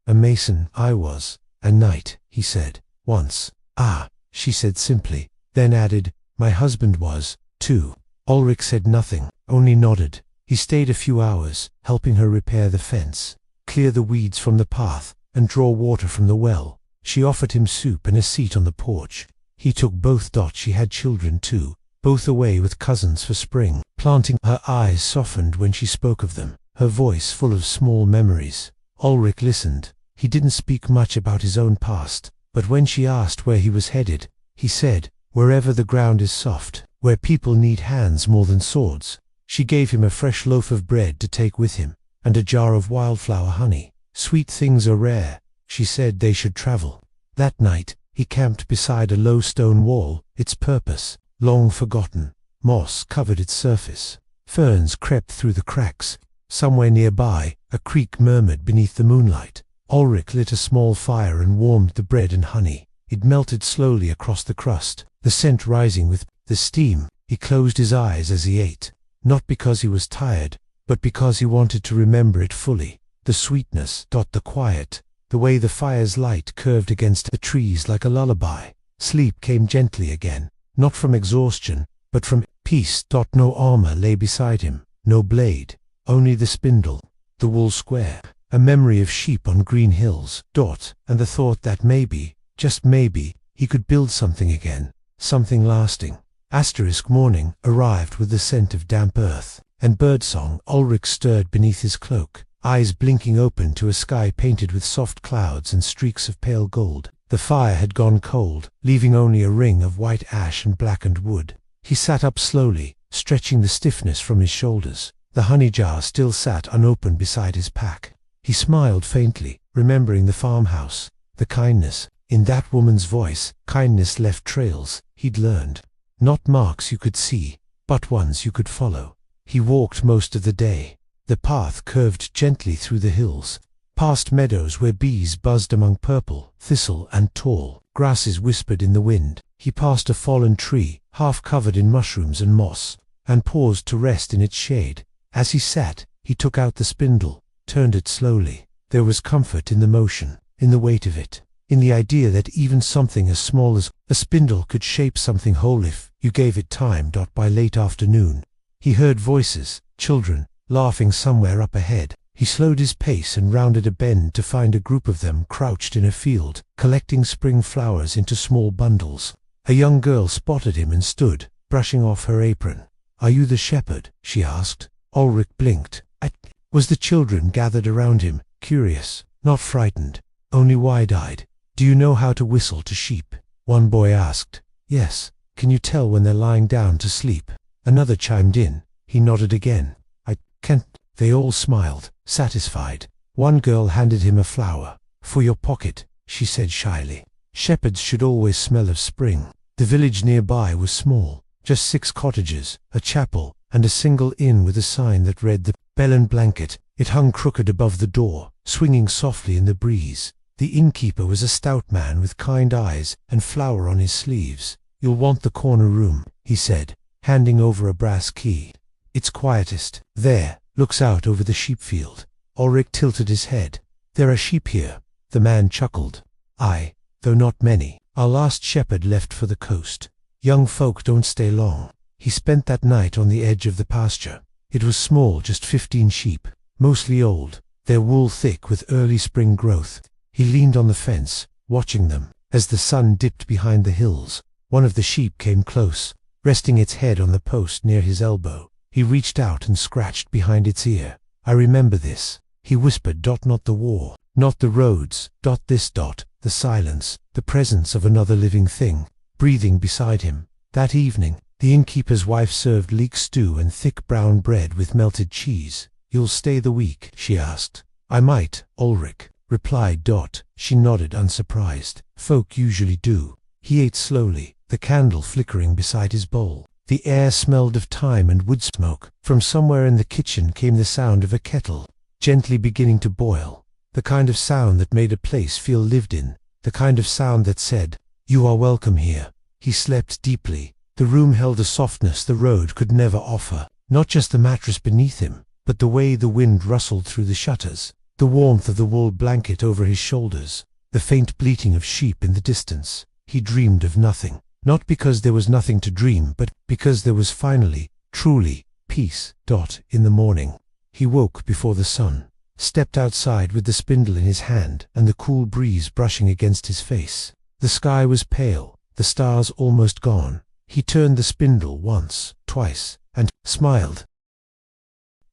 A mason, I was. A knight, he said. Once. Ah, she said simply, then added, my husband was, too. Ulrich said nothing, only nodded. He stayed a few hours, helping her repair the fence, clear the weeds from the path, and draw water from the well. She offered him soup and a seat on the porch. He took both. She had children too, both away with cousins for spring planting. Her eyes softened when she spoke of them, her voice full of small memories. Ulrich listened. He didn't speak much about his own past, but when she asked where he was headed, he said, wherever the ground is soft, where people need hands more than swords. She gave him a fresh loaf of bread to take with him, and a jar of wildflower honey. Sweet things are rare, she said they should travel. That night, he camped beside a low stone wall, its purpose, long forgotten. Moss covered its surface. Ferns crept through the cracks. Somewhere nearby, a creek murmured beneath the moonlight. Ulrich lit a small fire and warmed the bread and honey. It melted slowly across the crust, the scent rising with the steam. He closed his eyes as he ate, not because he was tired, but because he wanted to remember it fully. The sweetness, the quiet, the way the fire's light curved against the trees like a lullaby. Sleep came gently again, not from exhaustion, but from peace. No armor lay beside him, no blade, only the spindle, the wool square, a memory of sheep on green hills. And the thought that maybe, just maybe, he could build something again, something lasting. Morning arrived with the scent of damp earth and birdsong. Ulrich stirred beneath his cloak, eyes blinking open to a sky painted with soft clouds and streaks of pale gold. The fire had gone cold, leaving only a ring of white ash and blackened wood. He sat up slowly, stretching the stiffness from his shoulders. The honey jar still sat unopened beside his pack. He smiled faintly, remembering the farmhouse, the kindness. In that woman's voice, kindness left trails he'd learned. Not marks you could see, but ones you could follow. He walked most of the day. The path curved gently through the hills, past meadows where bees buzzed among purple thistle and tall grasses whispered in the wind. He passed a fallen tree, half covered in mushrooms and moss, and paused to rest in its shade. As he sat, he took out the spindle, turned it slowly. There was comfort in the motion, in the weight of it, in the idea that even something as small as a spindle could shape something whole if you gave it time. By late afternoon, he heard voices, children, laughing somewhere up ahead. He slowed his pace and rounded a bend to find a group of them crouched in a field, collecting spring flowers into small bundles. A young girl spotted him and stood, brushing off her apron. Are you the shepherd? She asked. Ulrich blinked. Was the children gathered around him, curious, not frightened, only wide-eyed. Do you know how to whistle to sheep? One boy asked. Yes. Can you tell when they're lying down to sleep? Another chimed in. He nodded again. I can't. They all smiled, satisfied. One girl handed him a flower. For your pocket, she said shyly. Shepherds should always smell of spring. The village nearby was small, just 6 cottages, a chapel, and a single inn with a sign that read the Bell and Blanket. It hung crooked above the door, swinging softly in the breeze. The innkeeper was a stout man with kind eyes and flower on his sleeves. You'll want the corner room, he said, handing over a brass key. It's quietest. There, looks out over the sheepfield. Ulrich tilted his head. There are sheep here. The man chuckled. Aye, though not many. Our last shepherd left for the coast. Young folk don't stay long. He spent that night on the edge of the pasture. It was small, just 15 sheep, mostly old, their wool thick with early spring growth. He leaned on the fence, watching them. As the sun dipped behind the hills, one of the sheep came close, resting its head on the post near his elbow. He reached out and scratched behind its ear. I remember this, he whispered. Not the war, not the roads, the silence, the presence of another living thing, breathing beside him. That evening, the innkeeper's wife served leek stew and thick brown bread with melted cheese. You'll stay the week? She asked. I might, Ulrich replied. She nodded, unsurprised. Folk usually do. He ate slowly, the candle flickering beside his bowl. The air smelled of thyme and wood smoke. From somewhere in the kitchen came the sound of a kettle, gently beginning to boil. The kind of sound that made a place feel lived in. The kind of sound that said, you are welcome here. He slept deeply. The room held a softness the road could never offer. Not just the mattress beneath him, but the way the wind rustled through the shutters, the warmth of the wool blanket over his shoulders, the faint bleating of sheep in the distance, he dreamed of nothing. Not because there was nothing to dream, but because there was finally, truly, peace. In the morning, he woke before the sun, stepped outside with the spindle in his hand and the cool breeze brushing against his face. The sky was pale, the stars almost gone. He turned the spindle once, twice, and smiled.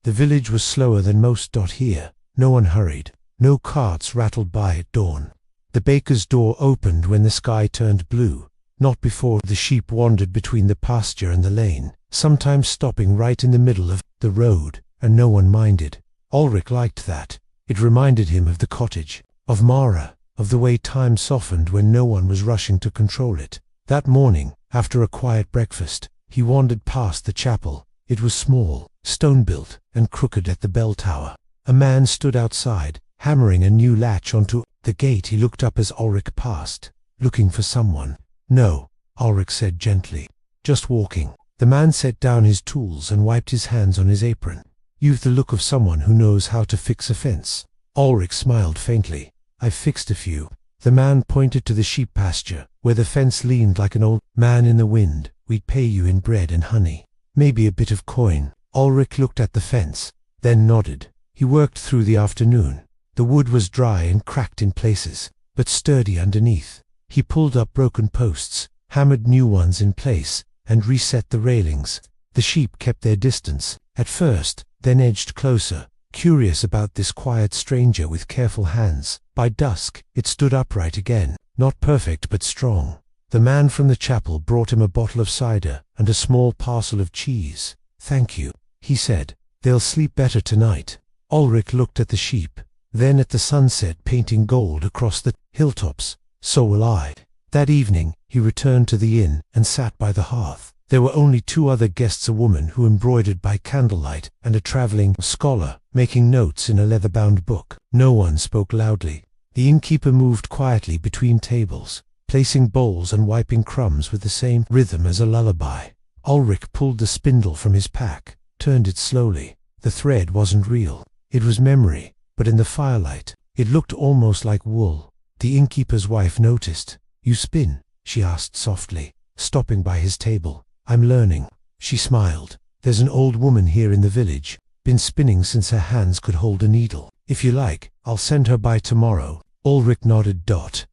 The village was slower than most. Here, no one hurried, no carts rattled by at dawn. The baker's door opened when the sky turned blue, not before. The sheep wandered between the pasture and the lane, sometimes stopping right in the middle of the road, and no one minded. Ulrich liked that. It reminded him of the cottage, of Mara, of the way time softened when no one was rushing to control it. That morning, after a quiet breakfast, he wandered past the chapel. It was small, stone-built, and crooked at the bell tower. A man stood outside, hammering a new latch onto the gate. He looked up as Ulrich passed, looking for someone. "No," Ulrich said gently. "Just walking." The man set down his tools and wiped his hands on his apron. "You've the look of someone who knows how to fix a fence." Ulrich smiled faintly. "I've fixed a few." The man pointed to the sheep pasture, where the fence leaned like an old man in the wind. "We'd pay you in bread and honey. Maybe a bit of coin." Ulrich looked at the fence, then nodded. He worked through the afternoon. The wood was dry and cracked in places, but sturdy underneath. He pulled up broken posts, hammered new ones in place, and reset the railings. The sheep kept their distance, at first, then edged closer, curious about this quiet stranger with careful hands. By dusk, it stood upright again, not perfect but strong. The man from the chapel brought him a bottle of cider and a small parcel of cheese. "Thank you," he said. "They'll sleep better tonight." Ulrich looked at the sheep, then at the sunset painting gold across the hilltops. "So will I." That evening, he returned to the inn and sat by the hearth. There were only two other guests, a woman who embroidered by candlelight and a traveling scholar, making notes in a leather-bound book. No one spoke loudly. The innkeeper moved quietly between tables, placing bowls and wiping crumbs with the same rhythm as a lullaby. Ulrich pulled the spindle from his pack, turned it slowly. The thread wasn't real. It was memory, but in the firelight, it looked almost like wool. The innkeeper's wife noticed. "You spin?" she asked softly, stopping by his table. "I'm learning." She smiled. "There's an old woman here in the village, been spinning since her hands could hold a needle. If you like, I'll send her by tomorrow." Ulrich nodded.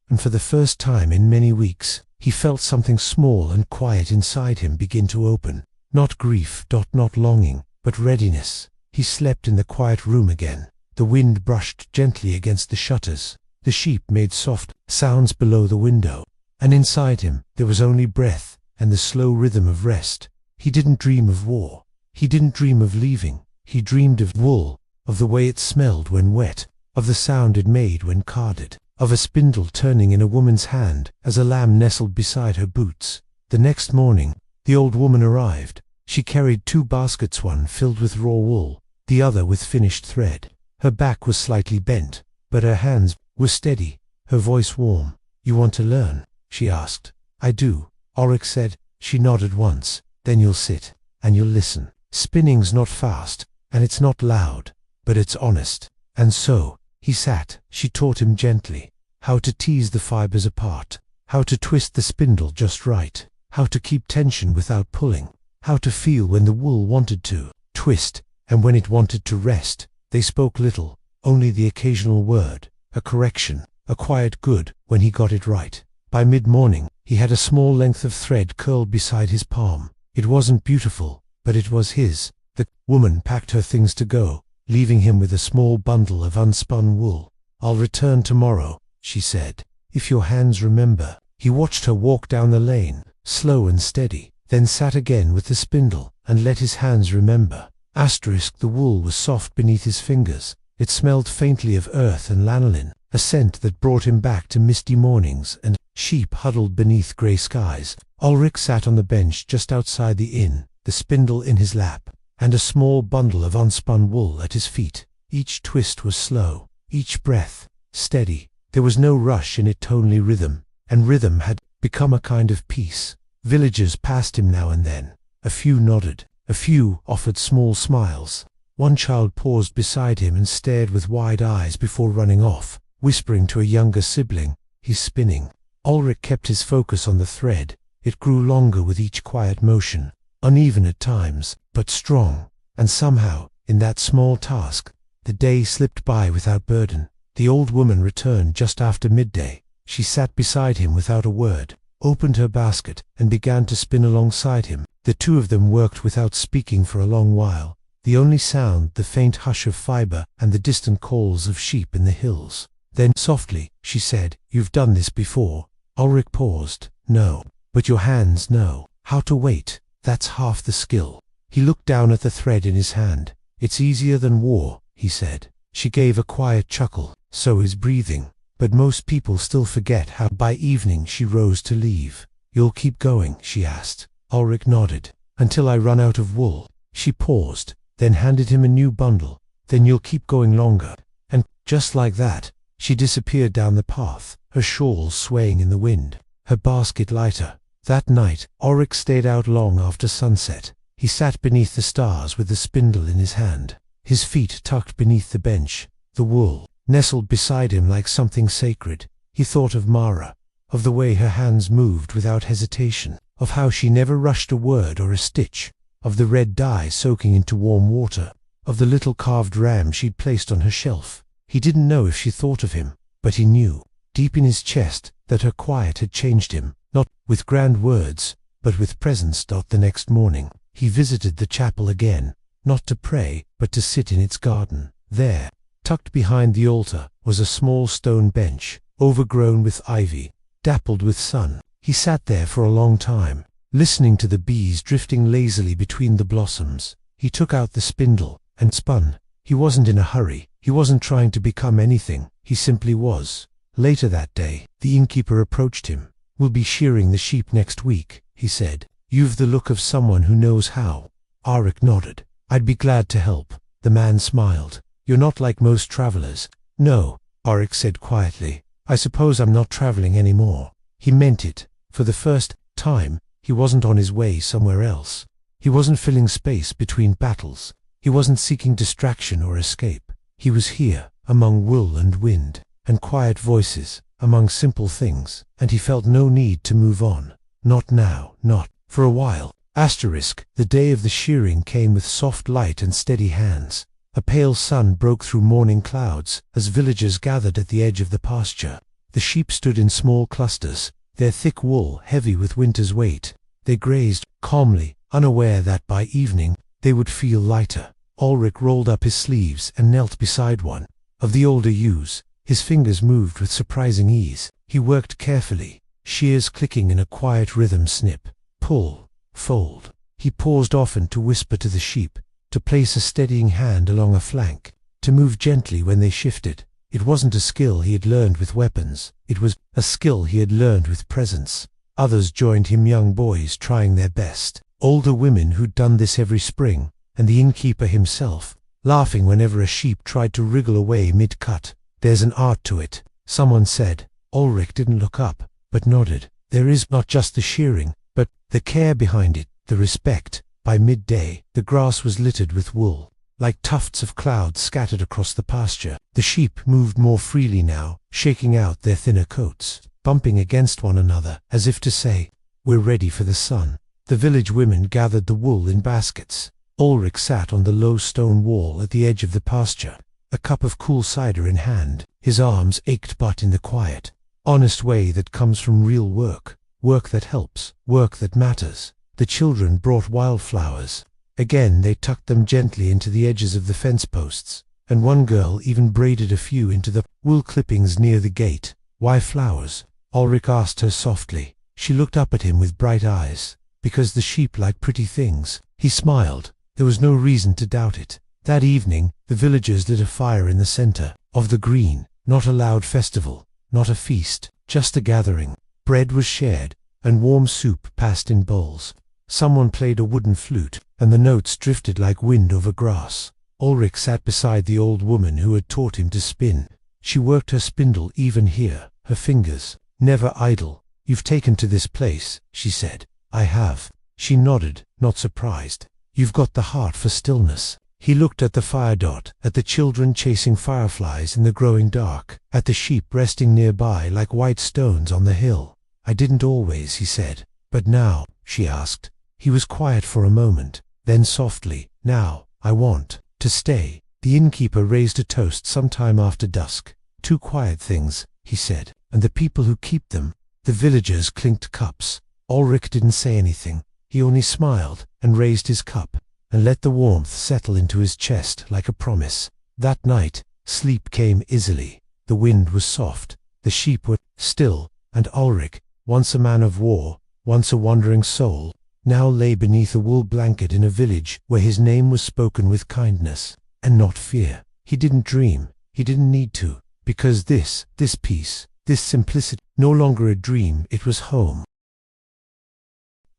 And for the first time in many weeks, he felt something small and quiet inside him begin to open. Not grief. Not longing, but readiness. He slept in the quiet room again. The wind brushed gently against the shutters. The sheep made soft sounds below the window. And inside him, there was only breath and the slow rhythm of rest. He didn't dream of war. He didn't dream of leaving. He dreamed of wool, of the way it smelled when wet, of the sound it made when carded, of a spindle turning in a woman's hand as a lamb nestled beside her boots. The next morning, the old woman arrived. She carried two baskets, one filled with raw wool, the other with finished thread. Her back was slightly bent, but her hands were steady, her voice warm. "You want to learn?" she asked. "I do," Ulrich said. She nodded once. "Then you'll sit, and you'll listen. Spinning's not fast, and it's not loud, but it's honest." And so, he sat. She taught him gently how to tease the fibers apart, how to twist the spindle just right, how to keep tension without pulling, how to feel when the wool wanted to twist, and when it wanted to rest. They spoke little, only the occasional word, a correction, a quiet good when he got it right. By mid-morning, he had a small length of thread curled beside his palm. It wasn't beautiful, but it was his. The woman packed her things to go, leaving him with a small bundle of unspun wool. "I'll return tomorrow," she said, "if your hands remember." He watched her walk down the lane, slow and steady, then sat again with the spindle and let his hands remember. The wool was soft beneath his fingers. It smelled faintly of earth and lanolin, a scent that brought him back to misty mornings and sheep huddled beneath grey skies. Ulrich sat on the bench just outside the inn, the spindle in his lap, and a small bundle of unspun wool at his feet. Each twist was slow, each breath steady. There was no rush in it, only rhythm, and rhythm had become a kind of peace. Villagers passed him now and then. A few nodded, a few offered small smiles. One child paused beside him and stared with wide eyes before running off, whispering to a younger sibling, "He's spinning." Ulrich kept his focus on the thread. It grew longer with each quiet motion, uneven at times, but strong. And somehow, in that small task, the day slipped by without burden. The old woman returned just after midday. She sat beside him without a word, opened her basket, and began to spin alongside him. The two of them worked without speaking for a long while, the only sound the faint hush of fiber and the distant calls of sheep in the hills. Then, softly, she said, "You've done this before." Ulrich paused. "No, but your hands know how to wait. That's half the skill." He looked down at the thread in his hand. "It's easier than war," he said. She gave a quiet chuckle. "So is breathing. But most people still forget how." By evening she rose to leave. "You'll keep going?" she asked. Ulrich nodded. "Until I run out of wool." She paused, then handed him a new bundle. "Then you'll keep going longer." And, just like that, she disappeared down the path, her shawl swaying in the wind, her basket lighter. That night, Ulrich stayed out long after sunset. He sat beneath the stars with the spindle in his hand, his feet tucked beneath the bench, the wool nestled beside him like something sacred. He thought of Mara, of the way her hands moved without hesitation, of how she never rushed a word or a stitch, of the red dye soaking into warm water, of the little carved ram she'd placed on her shelf. He didn't know if she thought of him, but he knew, deep in his chest, that her quiet had changed him, not with grand words, but with presence. The next morning, he visited the chapel again, not to pray, but to sit in its garden. There, tucked behind the altar, was a small stone bench, overgrown with ivy, dappled with sun. He sat there for a long time, listening to the bees drifting lazily between the blossoms. He took out the spindle and spun. He wasn't in a hurry. He wasn't trying to become anything. He simply was. Later that day, the innkeeper approached him. "We'll be shearing the sheep next week," he said. "You've the look of someone who knows how." Ulrich nodded. "I'd be glad to help." The man smiled. "You're not like most travelers." "No," Ulrich said quietly. "I suppose I'm not traveling anymore." He meant it. For the first time, he wasn't on his way somewhere else. He wasn't filling space between battles. He wasn't seeking distraction or escape. He was here, among wool and wind, and quiet voices, among simple things, and he felt no need to move on. Not now, not for a while. The day of the shearing came with soft light and steady hands. A pale sun broke through morning clouds as villagers gathered at the edge of the pasture. The sheep stood in small clusters, their thick wool heavy with winter's weight. They grazed calmly, unaware that by evening they would feel lighter. Ulrich rolled up his sleeves and knelt beside one of the older ewes. His fingers moved with surprising ease. He worked carefully, shears clicking in a quiet rhythm: snip, pull, fold. He paused often to whisper to the sheep, to place a steadying hand along a flank, to move gently when they shifted. It wasn't a skill he had learned with weapons. It was a skill he had learned with presence. Others joined him, young boys trying their best, older women who'd done this every spring, and the innkeeper himself, laughing whenever a sheep tried to wriggle away mid-cut. "There's an art to it," someone said. Ulrich didn't look up, but nodded. "There is not just the shearing, but the care behind it, the respect." By midday, the grass was littered with wool, like tufts of cloud scattered across the pasture. The sheep moved more freely now, shaking out their thinner coats, bumping against one another, as if to say, "We're ready for the sun." The village women gathered the wool in baskets. Ulrich sat on the low stone wall at the edge of the pasture, a cup of cool cider in hand. His arms ached, but in the quiet, honest way that comes from real work, work that helps, work that matters. The children brought wildflowers. Again they tucked them gently into the edges of the fence posts, and one girl even braided a few into the wool clippings near the gate. "Why flowers?" Ulrich asked her softly. She looked up at him with bright eyes. "Because the sheep like pretty things." He smiled. There was no reason to doubt it. That evening, the villagers lit a fire in the center of the green. Not a loud festival, not a feast, just a gathering. Bread was shared, and warm soup passed in bowls. Someone played a wooden flute, and the notes drifted like wind over grass. Ulrich sat beside the old woman who had taught him to spin. She worked her spindle even here, her fingers never idle. "You've taken to this place," she said. "I have." She nodded, not surprised. "You've got the heart for stillness." He looked at the fire dot, at the children chasing fireflies in the growing dark, at the sheep resting nearby like white stones on the hill. "I didn't always," he said. "But now?" she asked. He was quiet for a moment. Then softly, "Now, I want to stay." The innkeeper raised a toast sometime after dusk. "Two quiet things," he said, "and the people who keep them." The villagers clinked cups. Ulrich didn't say anything. He only smiled and raised his cup and let the warmth settle into his chest like a promise. That night, sleep came easily. The wind was soft, the sheep were still, and Ulrich, once a man of war, once a wandering soul, now lay beneath a wool blanket in a village where his name was spoken with kindness and not fear. He didn't dream, he didn't need to, because this peace, this simplicity, no longer a dream, it was home.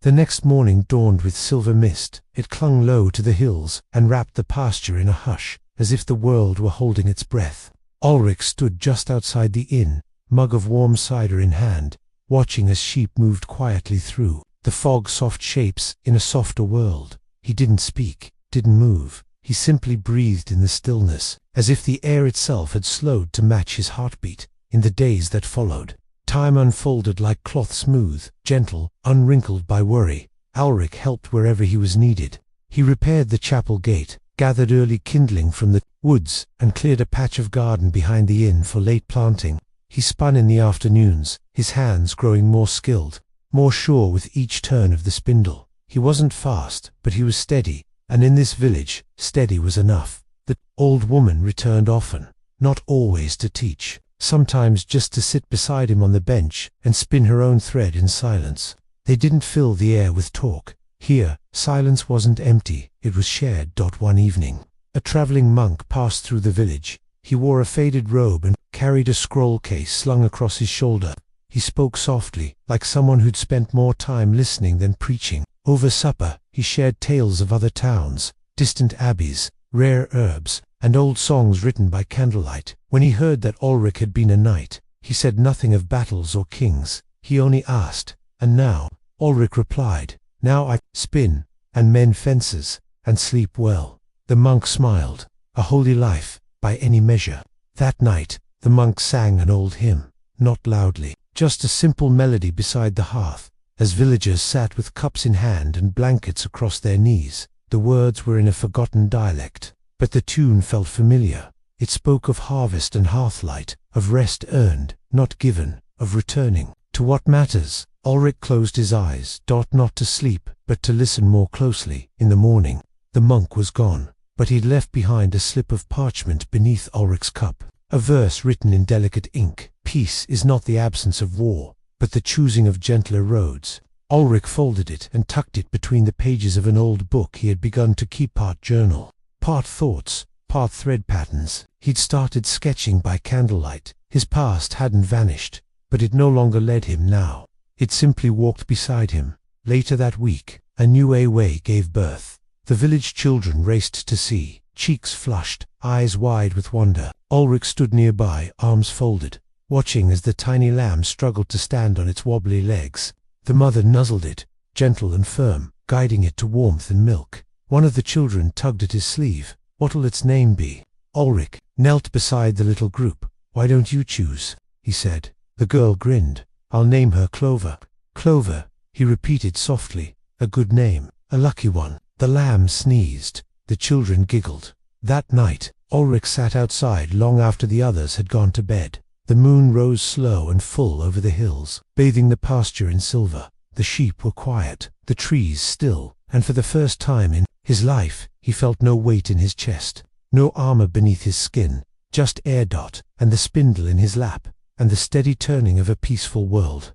The next morning dawned with silver mist. It clung low to the hills and wrapped the pasture in a hush, as if the world were holding its breath. Ulrich stood just outside the inn, mug of warm cider in hand, watching as sheep moved quietly through the fog-soft shapes in a softer world. He didn't speak, didn't move. He simply breathed in the stillness, as if the air itself had slowed to match his heartbeat. In the days that followed, time unfolded like cloth, smooth, gentle, unwrinkled by worry. Ulrich helped wherever he was needed. He repaired the chapel gate, gathered early kindling from the woods, and cleared a patch of garden behind the inn for late planting. He spun in the afternoons, his hands growing more skilled, more sure with each turn of the spindle. He wasn't fast, but he was steady, and in this village, steady was enough. The old woman returned often, not always to teach, sometimes just to sit beside him on the bench and spin her own thread in silence. They didn't fill the air with talk. Here, silence wasn't empty, it was shared. One evening, a traveling monk passed through the village. He wore a faded robe and carried a scroll case slung across his shoulder. He spoke softly, like someone who'd spent more time listening than preaching. Over supper, he shared tales of other towns, distant abbeys, rare herbs, and old songs written by candlelight. When he heard that Ulrich had been a knight, he said nothing of battles or kings. He only asked, "And now?" Ulrich replied, "Now I spin, and mend fences, and sleep well." The monk smiled. A holy life, by any measure. That night, the monk sang an old hymn, not loudly, just a simple melody beside the hearth, as villagers sat with cups in hand and blankets across their knees. The words were in a forgotten dialect, but the tune felt familiar. It spoke of harvest and hearthlight, of rest earned, not given, of returning to what matters. Ulrich closed his eyes, not to sleep, but to listen more closely. In the morning, the monk was gone, but he'd left behind a slip of parchment beneath Ulrich's cup, a verse written in delicate ink. "Peace is not the absence of war, but the choosing of gentler roads." Ulrich folded it and tucked it between the pages of an old book he had begun to keep, part journal, part thoughts, part thread patterns. He'd started sketching by candlelight. His past hadn't vanished, but it no longer led him now. It simply walked beside him. Later that week, a new way gave birth. The village children raced to see, cheeks flushed, eyes wide with wonder. Ulrich stood nearby, arms folded, watching as the tiny lamb struggled to stand on its wobbly legs. The mother nuzzled it, gentle and firm, guiding it to warmth and milk. One of the children tugged at his sleeve. "What'll its name be?" Ulrich knelt beside the little group. "Why don't you choose?" he said. The girl grinned. "I'll name her Clover." "Clover," he repeated softly. "A good name, a lucky one." The lamb sneezed. The children giggled. That night, Ulrich sat outside long after the others had gone to bed. The moon rose slow and full over the hills, bathing the pasture in silver. The sheep were quiet, the trees still, and for the first time in his life, he felt no weight in his chest, no armor beneath his skin, just air. And the spindle in his lap, and the steady turning of a peaceful world.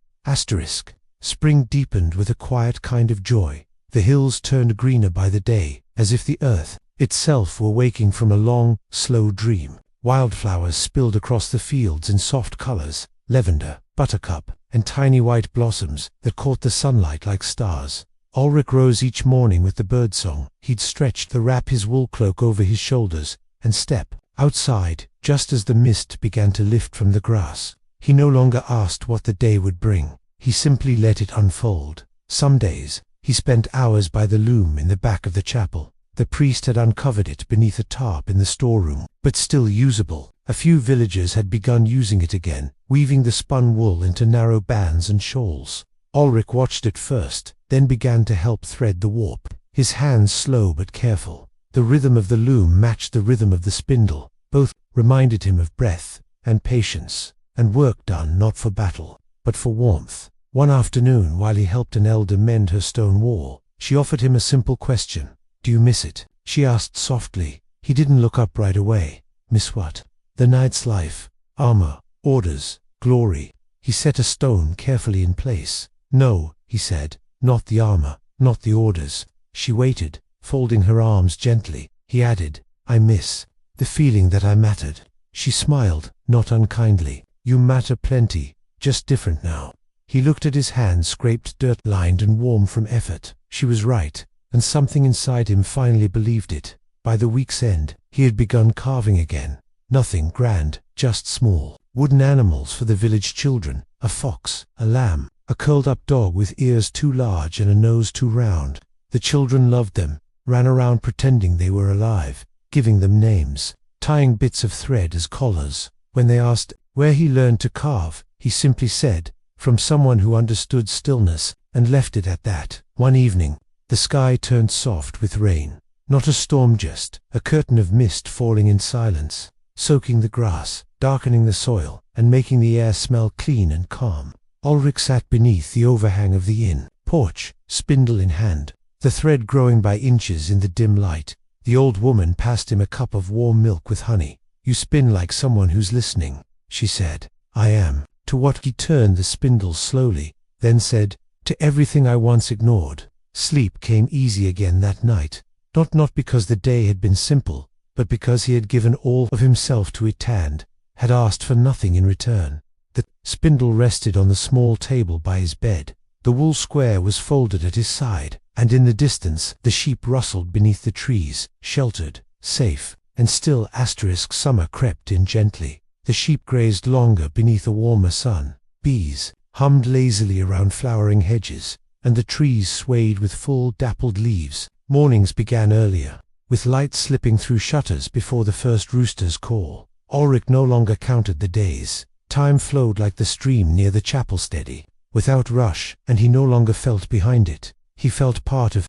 Spring deepened with a quiet kind of joy. The hills turned greener by the day, as if the earth itself were waking from a long, slow dream. Wildflowers spilled across the fields in soft colors, lavender, buttercup, and tiny white blossoms that caught the sunlight like stars. Ulrich rose each morning with the birdsong. He'd stretch to wrap his wool cloak over his shoulders and step outside just as the mist began to lift from the grass. He no longer asked what the day would bring. He simply let it unfold. Some days, he spent hours by the loom in the back of the chapel, The priest had uncovered it beneath a tarp in the storeroom, but still usable. A few villagers had begun using it again, weaving the spun wool into narrow bands and shawls. Ulrich watched it first, then began to help thread the warp, his hands slow but careful. The rhythm of the loom matched the rhythm of the spindle. Both reminded him of breath and patience, and work done not for battle, but for warmth. One afternoon, while he helped an elder mend her stone wall, she offered him a simple question. "Do you miss it?" she asked softly. He didn't look up right away. "Miss what?" "The knight's life, armor, orders, glory." He set a stone carefully in place. "No," he said, "not the armor, not the orders." She waited, folding her arms gently. He added, "I miss the feeling that I mattered." She smiled, not unkindly. "You matter plenty, just different now." He looked at his hands, scraped, dirt-lined and warm from effort. She was right, and something inside him finally believed it. By the week's end, he had begun carving again. Nothing grand, just small wooden animals for the village children. A fox, a lamb, a curled-up dog with ears too large and a nose too round. The children loved them, ran around pretending they were alive, giving them names, tying bits of thread as collars. When they asked where he learned to carve, he simply said, "From someone who understood stillness," and left it at that. One evening, the sky turned soft with rain. Not a storm, just a curtain of mist falling in silence, soaking the grass, darkening the soil, and making the air smell clean and calm. Ulrich sat beneath the overhang of the inn porch, spindle in hand, the thread growing by inches in the dim light. The old woman passed him a cup of warm milk with honey. "You spin like someone who's listening," she said. "I am." To what? He turned the spindle slowly, then said, "To everything I once ignored." Sleep came easy again that night, not because the day had been simple, but because he had given all of himself to it and had asked for nothing in return. The spindle rested on the small table by his bed. The wool square was folded at his side, and in the distance the sheep rustled beneath the trees, sheltered, safe, and still. Summer crept in gently. The sheep grazed longer beneath a warmer sun. Bees hummed lazily around flowering hedges, and the trees swayed with full, dappled leaves. Mornings began earlier, with light slipping through shutters before the first rooster's call. Ulrich no longer counted the days. Time flowed like the stream near the chapel, steady, without rush, and he no longer felt behind it. He felt part of it.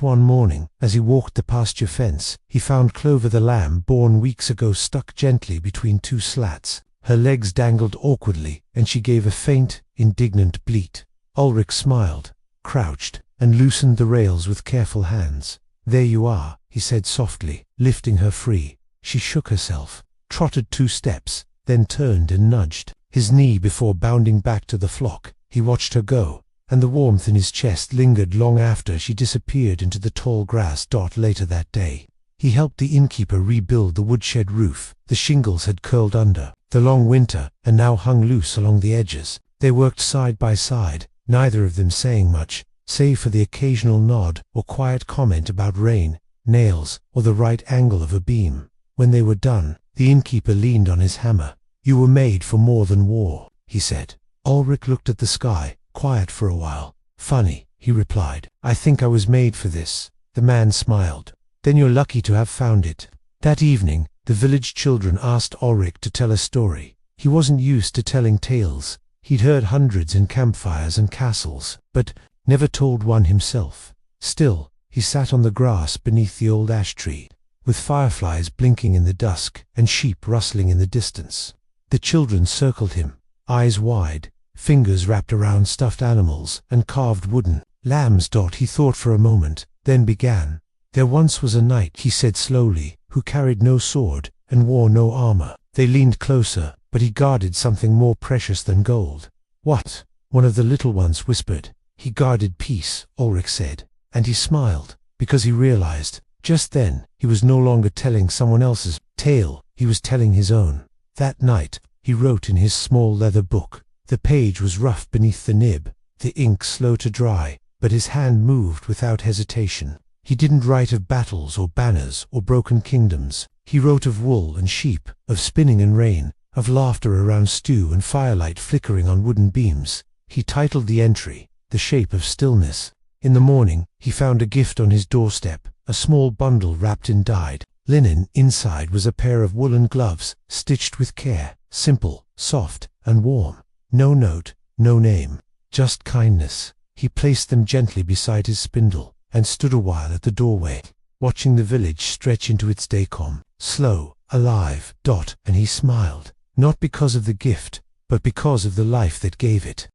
One morning, as he walked the pasture fence, he found Clover the lamb, born weeks ago, stuck gently between two slats. Her legs dangled awkwardly, and she gave a faint, indignant bleat. Ulrich smiled, crouched, and loosened the rails with careful hands. "There you are," he said softly, lifting her free. She shook herself, trotted 2 steps, then turned and nudged his knee before bounding back to the flock. He watched her go, and the warmth in his chest lingered long after she disappeared into the tall grass. Later that day, he helped the innkeeper rebuild the woodshed roof. The shingles had curled under the long winter and now hung loose along the edges. They worked side by side, neither of them saying much, save for the occasional nod or quiet comment about rain, nails, or the right angle of a beam. When they were done, the innkeeper leaned on his hammer. "You were made for more than war," he said. Ulrich looked at the sky, quiet for a while. "Funny," he replied. "I think I was made for this." The man smiled. "Then you're lucky to have found it." That evening, the village children asked Ulrich to tell a story. He wasn't used to telling tales. He'd heard hundreds in campfires and castles, but never told one himself. Still, he sat on the grass beneath the old ash tree, with fireflies blinking in the dusk and sheep rustling in the distance. The children circled him, eyes wide, fingers wrapped around stuffed animals and carved wooden lambs. He thought for a moment, then began. "There once was a knight," he said slowly, "who carried no sword and wore no armor." They leaned closer, but he guarded something more precious than gold. "What?" one of the little ones whispered. "He guarded peace," Ulrich said, and he smiled, because he realized, just then, he was no longer telling someone else's tale, he was telling his own. That night, he wrote in his small leather book. The page was rough beneath the nib, the ink slow to dry, but his hand moved without hesitation. He didn't write of battles or banners or broken kingdoms. He wrote of wool and sheep, of spinning and rain, of laughter around stew and firelight flickering on wooden beams. He titled the entry, "The Shape of Stillness." In the morning, he found a gift on his doorstep, a small bundle wrapped in dyed linen. Inside was a pair of woolen gloves, stitched with care, simple, soft, and warm. No note, no name, just kindness. He placed them gently beside his spindle, and stood a while at the doorway, watching the village stretch into its daycom, slow, alive. And he smiled, not because of the gift, but because of the life that gave it.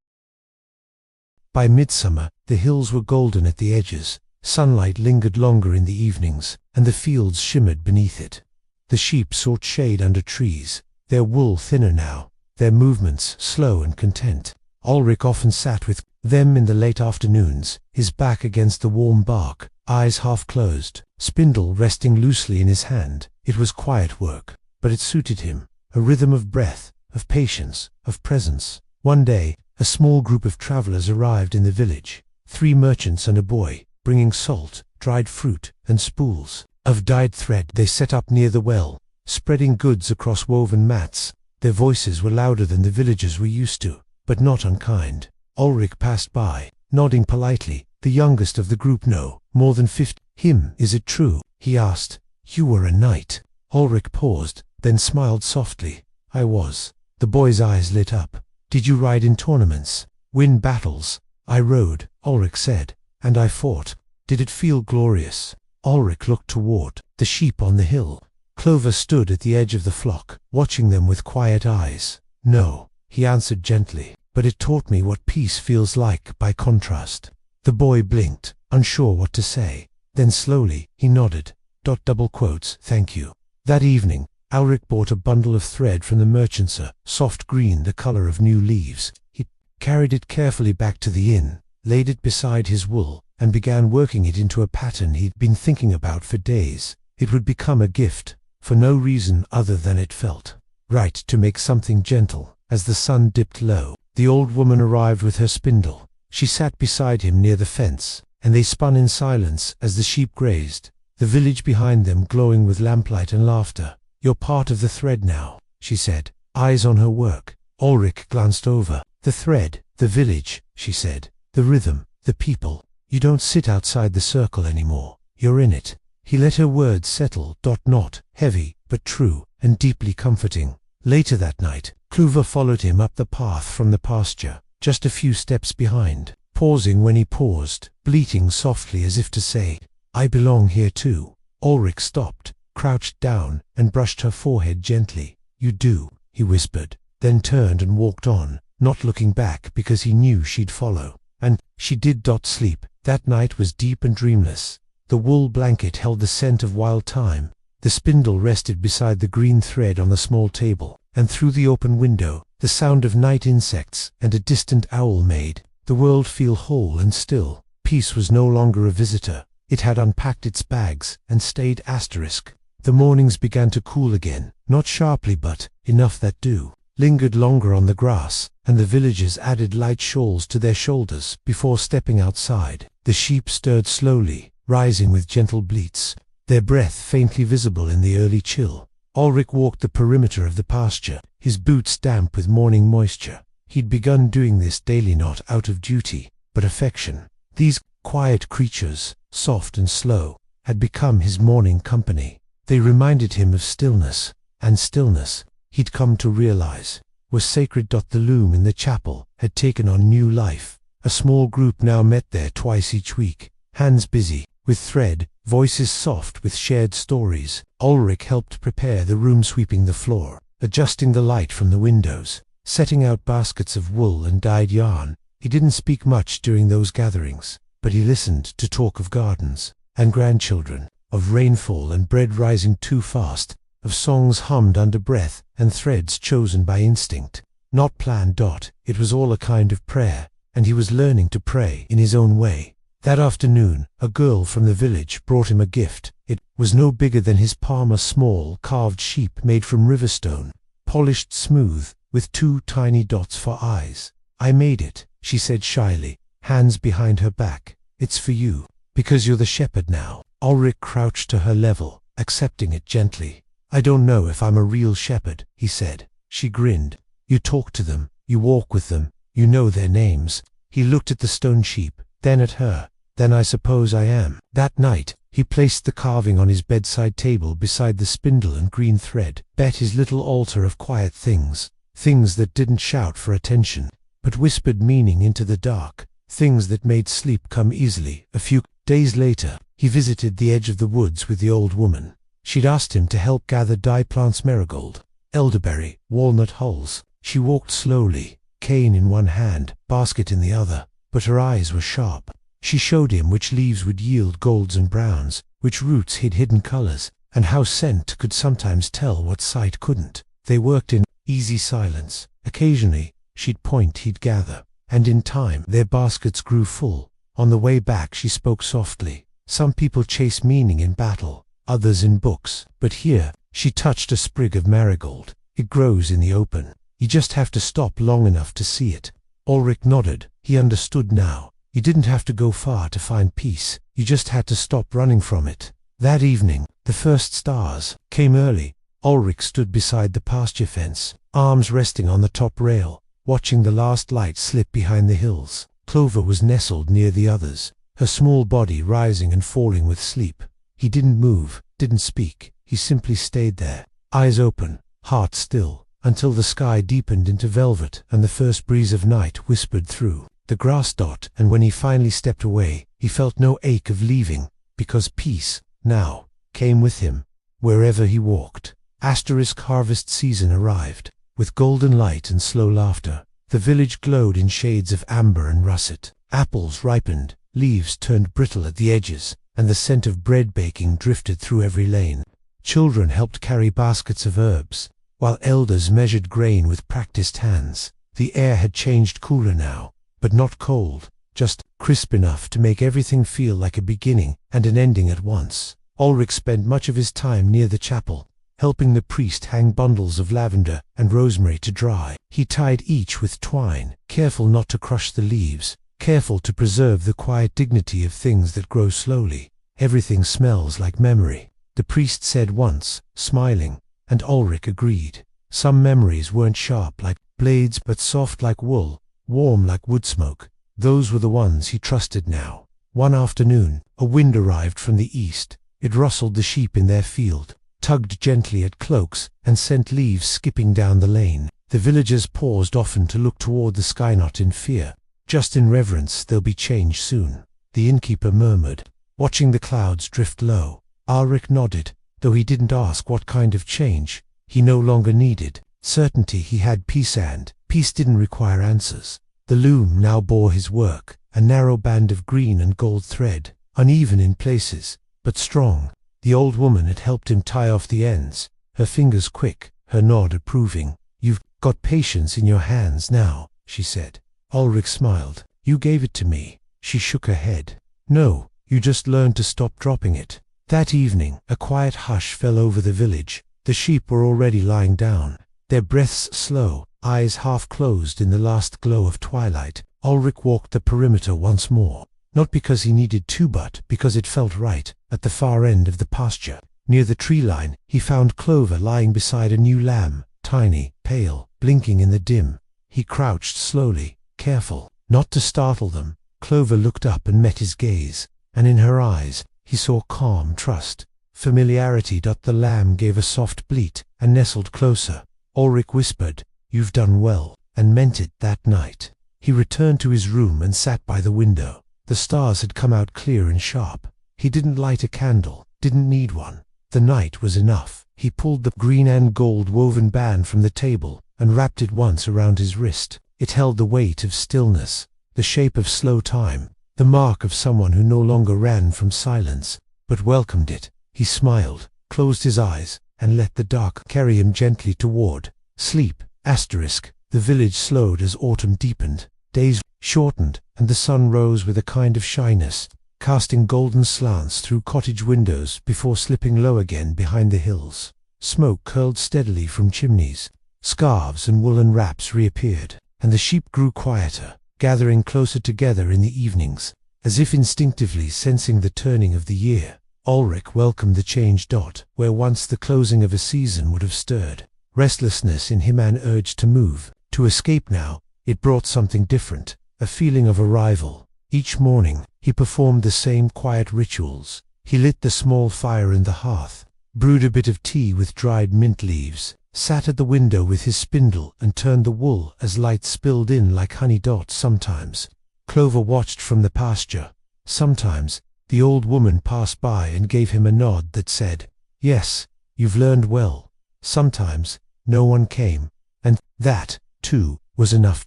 By midsummer, the hills were golden at the edges, sunlight lingered longer in the evenings, and the fields shimmered beneath it. The sheep sought shade under trees, their wool thinner now, their movements slow and content. Ulrich often sat with them in the late afternoons, his back against the warm bark, eyes half closed, spindle resting loosely in his hand. It was quiet work, but it suited him, a rhythm of breath, of patience, of presence. One day, a small group of travelers arrived in the village, 3 merchants and a boy, bringing salt, dried fruit, and spools of dyed thread. They set up near the well, spreading goods across woven mats. Their voices were louder than the villagers were used to, but not unkind. Ulrich passed by, nodding politely, the youngest of the group. No more than 50. Him, is it true? He asked. You were a knight. Ulrich paused, then smiled softly. I was. The boy's eyes lit up. Did you ride in tournaments? Win battles? I rode, Ulrich said, and I fought. Did it feel glorious? Ulrich looked toward the sheep on the hill. Clover stood at the edge of the flock, watching them with quiet eyes. No, he answered gently, but it taught me what peace feels like by contrast. The boy blinked, unsure what to say. Then slowly, he nodded. Thank you. That evening, Ulrich bought a bundle of thread from the merchant's, soft green, the color of new leaves. He carried it carefully back to the inn, laid it beside his wool, and began working it into a pattern he'd been thinking about for days. It would become a gift, for no reason other than it felt right to make something gentle. As the sun dipped low, the old woman arrived with her spindle. She sat beside him near the fence, and they spun in silence as the sheep grazed, the village behind them glowing with lamplight and laughter. You're part of the thread now, she said, eyes on her work. Ulrich glanced over. The thread, the village, she said, the rhythm, the people. You don't sit outside the circle anymore, you're in it. He let her words settle. Not heavy, but true, and deeply comforting. Later that night, Clover followed him up the path from the pasture, just a few steps behind, pausing when he paused, bleating softly as if to say, I belong here too. Ulrich stopped, crouched down, and brushed her forehead gently. You do, he whispered, then turned and walked on, not looking back because he knew she'd follow. And she did. Sleep that night was deep and dreamless. The wool blanket held the scent of wild thyme. The spindle rested beside the green thread on the small table, and through the open window, the sound of night insects and a distant owl made the world feel whole and still. Peace was no longer a visitor. It had unpacked its bags and stayed. The mornings began to cool again, not sharply but enough that dew lingered longer on the grass, and the villagers added light shawls to their shoulders before stepping outside. The sheep stirred slowly, rising with gentle bleats, their breath faintly visible in the early chill. Ulrich walked the perimeter of the pasture, his boots damp with morning moisture. He'd begun doing this daily, not out of duty, but affection. These quiet creatures, soft and slow, had become his morning company. They reminded him of stillness, and stillness, he'd come to realize, was sacred. The loom in the chapel had taken on new life. A small group now met there twice each week, hands busy with thread, voices soft with shared stories. Ulrich helped prepare the room, sweeping the floor, adjusting the light from the windows, setting out baskets of wool and dyed yarn. He didn't speak much during those gatherings, but he listened to talk of gardens and grandchildren, of rainfall and bread rising too fast, of songs hummed under breath and threads chosen by instinct, not planned. It was all a kind of prayer, and he was learning to pray in his own way. That afternoon, a girl from the village brought him a gift. It was no bigger than his palm, a small carved sheep made from riverstone, polished smooth, with 2 tiny dots for eyes. I made it, she said shyly, hands behind her back. It's for you, because you're the shepherd now. Ulrich crouched to her level, accepting it gently. I don't know if I'm a real shepherd, he said. She grinned. You talk to them, you walk with them, you know their names. He looked at the stone sheep, then at her. Then I suppose I am. That night, he placed the carving on his bedside table beside the spindle and green thread, Bet his little altar of quiet things, things that didn't shout for attention, but whispered meaning into the dark, things that made sleep come easily. A few days later, he visited the edge of the woods with the old woman. She'd asked him to help gather dye plants, marigold, elderberry, walnut hulls. She walked slowly, cane in one hand, basket in the other, but her eyes were sharp. She showed him which leaves would yield golds and browns, which roots hid hidden colors, and how scent could sometimes tell what sight couldn't. They worked in easy silence. Occasionally, she'd point, he'd gather, and in time their baskets grew full. On the way back she spoke softly. Some people chase meaning in battle, others in books, but here she touched a sprig of marigold. It grows in the open. You just have to stop long enough to see it. Ulrich nodded. He understood now. You didn't have to go far to find peace. You just had to stop running from it. That evening, the first stars came early. Ulrich stood beside the pasture fence, arms resting on the top rail, watching the last light slip behind the hills. Clover was nestled near the others, her small body rising and falling with sleep. He didn't move, didn't speak. He simply stayed there, eyes open, heart still, until the sky deepened into velvet and the first breeze of night whispered through the grass dot. And when he finally stepped away, he felt no ache of leaving, because peace, now, came with him, wherever he walked. Harvest season arrived, with golden light and slow laughter. The village glowed in shades of amber and russet. Apples ripened, leaves turned brittle at the edges, and the scent of bread baking drifted through every lane. Children helped carry baskets of herbs, while elders measured grain with practiced hands. The air had changed cooler now, but not cold, just crisp enough to make everything feel like a beginning and an ending at once. Ulrich spent much of his time near the chapel, helping the priest hang bundles of lavender and rosemary to dry. He tied each with twine, careful not to crush the leaves, careful to preserve the quiet dignity of things that grow slowly. Everything smells like memory, the priest said once, smiling, and Ulrich agreed. Some memories weren't sharp like blades but soft like wool, warm like wood smoke. Those were the ones he trusted now. One afternoon, a wind arrived from the east. It rustled the sheep in their field, tugged gently at cloaks, and sent leaves skipping down the lane. The villagers paused often to look toward the sky, not in fear, just in reverence. There'll be change soon, the innkeeper murmured, watching the clouds drift low. Ulrich nodded, though he didn't ask what kind of change. He no longer needed certainty. He had peace, and peace didn't require answers. The loom now bore his work, a narrow band of green and gold thread, uneven in places, but strong. The old woman had helped him tie off the ends, her fingers quick, her nod approving. "You've got patience in your hands now," she said. Ulrich smiled. "You gave it to me." She shook her head. "No, you just learned to stop dropping it." That evening, a quiet hush fell over the village. The sheep were already lying down, their breaths slow, eyes half closed in the last glow of twilight. Ulrich walked the perimeter once more, not because he needed to but because it felt right. At the far end of the pasture, near the tree line, he found Clover lying beside a new lamb, tiny, pale, blinking in the dim. He crouched slowly, careful not to startle them. Clover looked up and met his gaze, and in her eyes he saw calm trust, familiarity. The lamb gave a soft bleat and nestled closer. Ulrich whispered, "You've done well," and meant it. That night, he returned to his room and sat by the window. The stars had come out clear and sharp. He didn't light a candle, didn't need one. The night was enough. He pulled the green and gold woven band from the table and wrapped it once around his wrist. It held the weight of stillness, the shape of slow time, the mark of someone who no longer ran from silence, but welcomed it. He smiled, closed his eyes, and let the dark carry him gently toward sleep. The village slowed as autumn deepened. Days shortened, and the sun rose with a kind of shyness, casting golden slants through cottage windows before slipping low again behind the hills. Smoke curled steadily from chimneys. Scarves and woolen wraps reappeared, and the sheep grew quieter, gathering closer together in the evenings, as if instinctively sensing the turning of the year. Ulrich welcomed the change. Where once the closing of a season would have stirred restlessness in him, an urge to move, to escape, now it brought something different, a feeling of arrival. Each morning, He performed the same quiet rituals. He lit the small fire in the hearth, brewed a bit of tea with dried mint leaves, sat at the window with his spindle and turned the wool as light spilled in like honey dots. Sometimes Clover watched from the pasture. Sometimes the old woman passed by and gave him a nod that said, "Yes, you've learned well." Sometimes no one came, and that, too, was enough.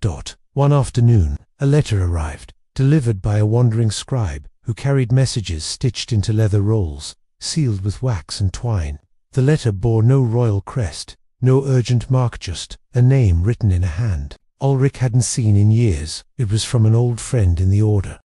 One afternoon, a letter arrived, delivered by a wandering scribe who carried messages stitched into leather rolls, sealed with wax and twine. The letter bore no royal crest, no urgent mark, just a name written in a hand Ulrich hadn't seen in years. It was from an old friend in the order,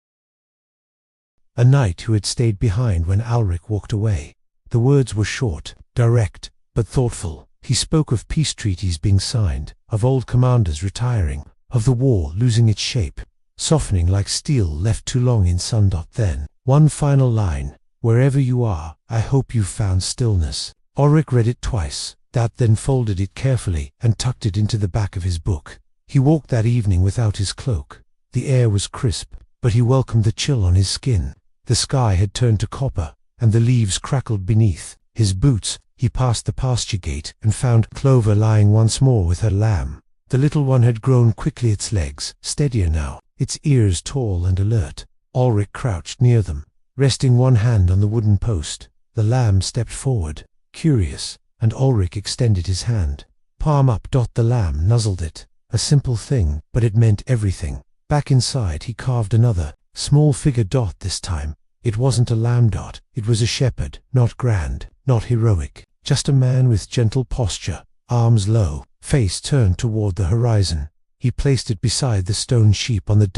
a knight who had stayed behind when Ulrich walked away. The words were short, direct, but thoughtful. He spoke of peace treaties being signed, of old commanders retiring, of the war losing its shape, softening like steel left too long in sun. Then, one final line: "Wherever you are, I hope you've found stillness." Ulrich read it twice, then folded it carefully and tucked it into the back of his book. He walked that evening without his cloak. The air was crisp, but he welcomed the chill on his skin. The sky had turned to copper, and the leaves crackled beneath his boots. He passed the pasture gate and found Clover lying once more with her lamb. The little one had grown quickly, its legs steadier now, its ears tall and alert. Ulrich crouched near them, resting one hand on the wooden post. The lamb stepped forward, curious, and Ulrich extended his hand. Palm up. The lamb nuzzled it. A simple thing, but it meant everything. Back inside he carved another small figure. This time it wasn't a lamb. It was a shepherd, not grand, not heroic, just a man with gentle posture, arms low, face turned toward the horizon. He placed it beside the stone sheep on the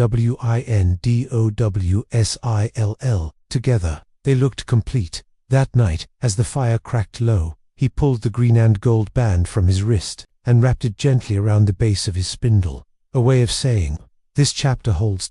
windowsill. Together, they looked complete. That night, as the fire cracked low, he pulled the green and gold band from his wrist and wrapped it gently around the base of his spindle, a way of saying, "This chapter holds."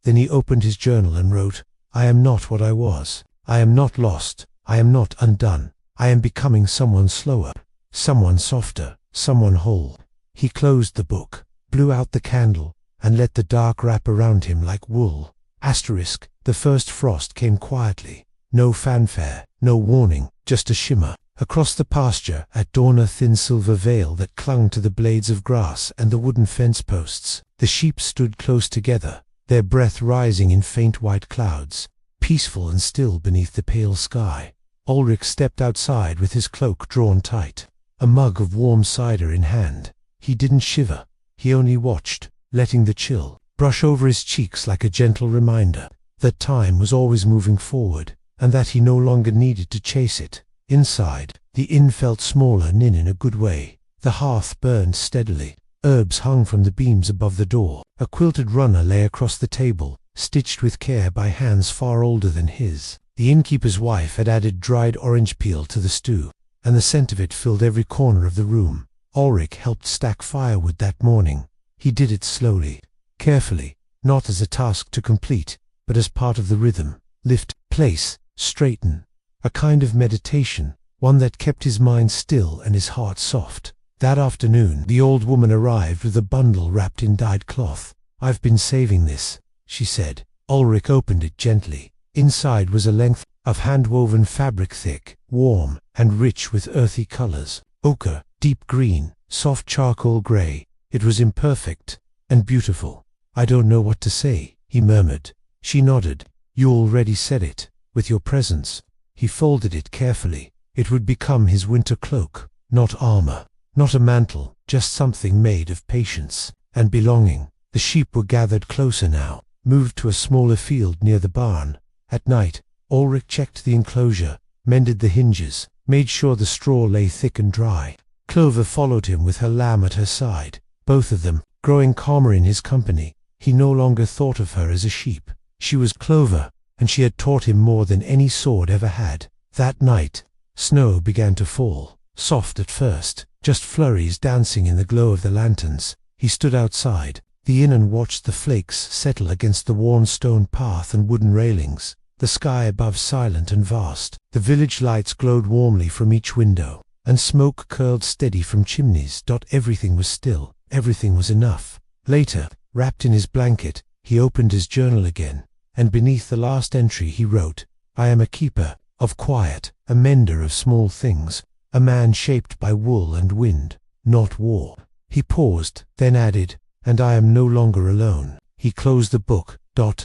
Then he opened his journal and wrote, "I am not what I was. I am not lost. I am not undone. I am becoming someone slower, someone softer, someone whole." He closed the book, blew out the candle, and let the dark wrap around him like wool. The first frost came quietly. No fanfare, no warning, just a shimmer. Across the pasture at dawn, a thin silver veil that clung to the blades of grass and the wooden fence posts. The sheep stood close together, their breath rising in faint white clouds, peaceful and still beneath the pale sky. Ulrich stepped outside with his cloak drawn tight, a mug of warm cider in hand. He didn't shiver. He only watched, letting the chill brush over his cheeks like a gentle reminder that time was always moving forward, and that he no longer needed to chase it. Inside, the inn felt smaller and in a good way. The hearth burned steadily. Herbs hung from the beams above the door. A quilted runner lay across the table, stitched with care by hands far older than his. The innkeeper's wife had added dried orange peel to the stew, and the scent of it filled every corner of the room. Ulrich helped stack firewood that morning. He did it slowly, carefully, not as a task to complete, but as part of the rhythm. Lift, place, straighten. A kind of meditation, one that kept his mind still and his heart soft. That afternoon, the old woman arrived with a bundle wrapped in dyed cloth. "I've been saving this," she said. Ulrich opened it gently. Inside was a length of hand-woven fabric, thick, warm, and rich with earthy colors. Ochre, deep green, soft charcoal gray. It was imperfect and beautiful. "I don't know what to say," he murmured. She nodded. "You already said it, with your presence." He folded it carefully. It would become his winter cloak, not armor, not a mantle, just something made of patience and belonging. The sheep were gathered closer now, moved to a smaller field near the barn. At night, Ulrich checked the enclosure, mended the hinges, made sure the straw lay thick and dry. Clover followed him with her lamb at her side, both of them growing calmer in his company. He no longer thought of her as a sheep. She was Clover, and she had taught him more than any sword ever had. That night, snow began to fall, soft at first, just flurries dancing in the glow of the lanterns. He stood outside the inn and watched the flakes settle against the worn stone path and wooden railings. The sky above silent and vast. The village lights glowed warmly from each window, and smoke curled steady from chimneys. Everything was still. Everything was enough. Later, wrapped in his blanket, he opened his journal again. and beneath the last entry he wrote, "I am a keeper of quiet, a mender of small things, a man shaped by wool and wind, not war." He paused, then added, "And I am no longer alone." He closed the book,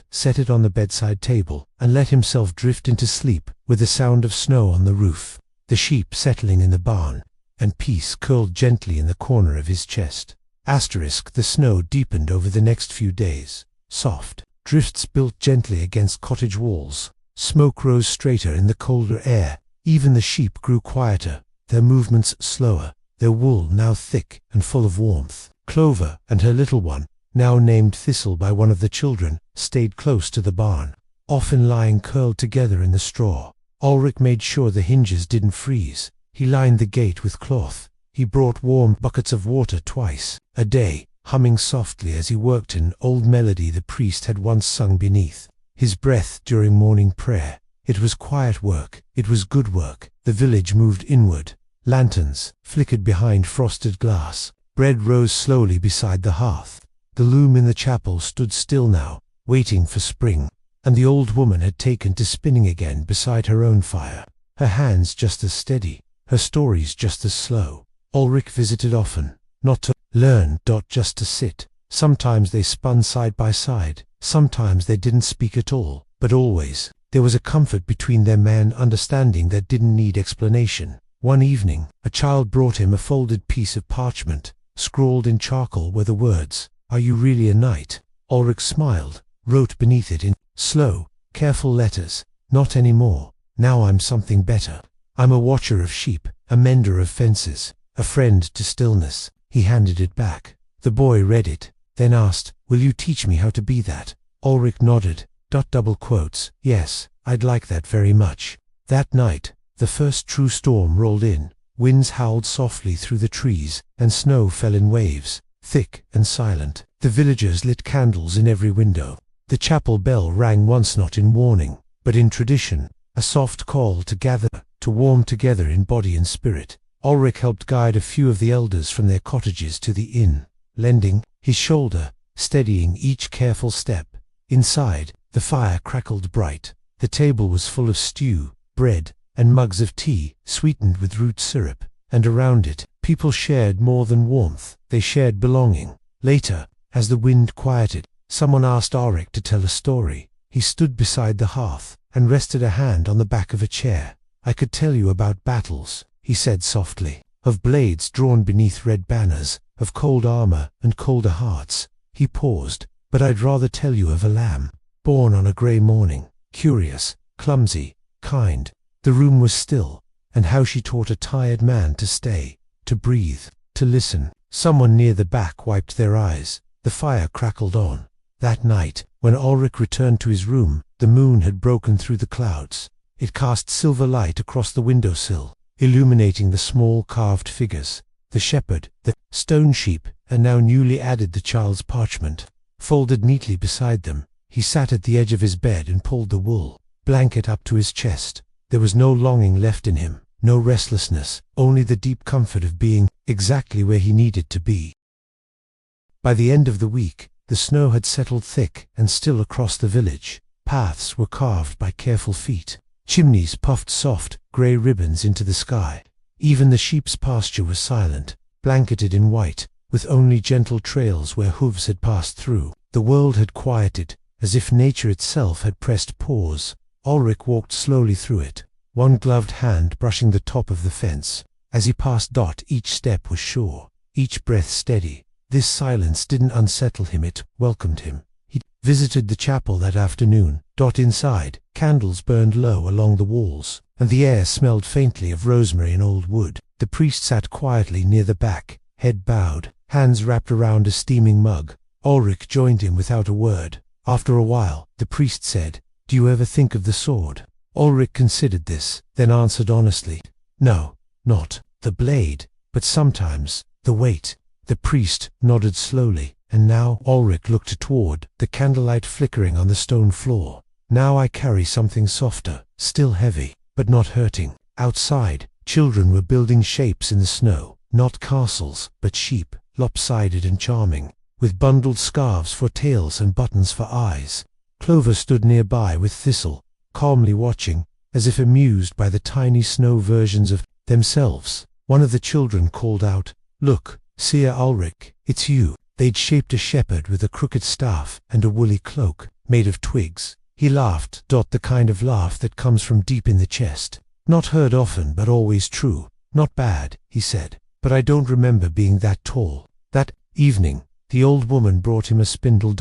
set it on the bedside table, and let himself drift into sleep with the sound of snow on the roof, the sheep settling in the barn, and peace curled gently in the corner of his chest. The snow deepened over the next few days. Soft drifts built gently against cottage walls. Smoke rose straighter in the colder air. Even the sheep grew quieter, their movements slower, their wool now thick and full of warmth. Clover and her little one, now named Thistle by one of the children, stayed close to the barn, often lying curled together in the straw. Ulrich made sure the hinges didn't freeze. He lined the gate with cloth. He brought warm buckets of water twice a day, humming softly as he worked an old melody the priest had once sung beneath his breath during morning prayer. It was quiet work. It was good work. The village moved inward. Lanterns flickered behind frosted glass. Bread rose slowly beside the hearth. The loom in the chapel stood still now, waiting for spring, and the old woman had taken to spinning again beside her own fire, her hands just as steady, her stories just as slow. Ulrich visited often, not to learn, just to sit. Sometimes they spun side by side, sometimes they didn't speak at all, but always there was a comfort between them, an understanding that didn't need explanation. One evening, a child brought him a folded piece of parchment. Scrawled in charcoal were the words, "Are you really a knight?" Ulrich smiled, wrote beneath it in slow, careful letters, "Not anymore. Now I'm something better. I'm a watcher of sheep, a mender of fences, a friend to stillness." He handed it back. The boy read it, then asked, "Will you teach me how to be that?" Ulrich nodded, "Yes, I'd like that very much." That night, the first true storm rolled in. Winds howled softly through the trees, and snow fell in waves, thick and silent. The villagers lit candles in every window. The chapel bell rang once, not in warning, but in tradition, a soft call to gather, to warm together in body and spirit. Ulrich helped guide a few of the elders from their cottages to the inn, lending his shoulder, steadying each careful step. Inside, the fire crackled bright. The table was full of stew, bread, and mugs of tea, sweetened with root syrup, and around it, people shared more than warmth, they shared belonging. Later, as the wind quieted, someone asked Ulrich to tell a story. He stood beside the hearth, and rested a hand on the back of a chair. "I could tell you about battles," he said softly, "of blades drawn beneath red banners, of cold armor and colder hearts." He paused, "But I'd rather tell you of a lamb, born on a grey morning, curious, clumsy, kind." The room was still, and how she taught a tired man to stay, to breathe, to listen. Someone near the back wiped their eyes. The fire crackled on. That night, when Ulrich returned to his room, the moon had broken through the clouds. It cast silver light across the windowsill, illuminating the small carved figures, the shepherd, the stone sheep, and now newly added the child's parchment. Folded neatly beside them, he sat at the edge of his bed and pulled the wool blanket up to his chest. There was no longing left in him, no restlessness, only the deep comfort of being exactly where he needed to be. By the end of the week, the snow had settled thick and still across the village. Paths were carved by careful feet. Chimneys puffed soft, grey ribbons into the sky. Even the sheep's pasture was silent, blanketed in white, with only gentle trails where hooves had passed through. The world had quieted, as if nature itself had pressed pause. Ulrich walked slowly through it, one gloved hand brushing the top of the fence. As he passed, each step was sure, each breath steady. This silence didn't unsettle him, it welcomed him. He visited the chapel that afternoon. Inside, candles burned low along the walls, and the air smelled faintly of rosemary and old wood. The priest sat quietly near the back, head bowed, hands wrapped around a steaming mug. Ulrich joined him without a word. After a while, the priest said, "Do you ever think of the sword?" Ulrich considered this, then answered honestly, "No, not the blade, but sometimes the weight." The priest nodded slowly, and now Ulrich looked toward the candlelight flickering on the stone floor. "Now I carry something softer, still heavy, but not hurting." Outside, children were building shapes in the snow, not castles, but sheep, lopsided and charming, with bundled scarves for tails and buttons for eyes. Clover stood nearby with Thistle, calmly watching, as if amused by the tiny snow versions of themselves. One of the children called out, "Look, Seer Ulrich, it's you." They'd shaped a shepherd with a crooked staff and a woolly cloak, made of twigs. He laughed, the kind of laugh that comes from deep in the chest. "Not heard often, but always true. Not bad," he said, "but I don't remember being that tall." That evening, the old woman brought him a spindle.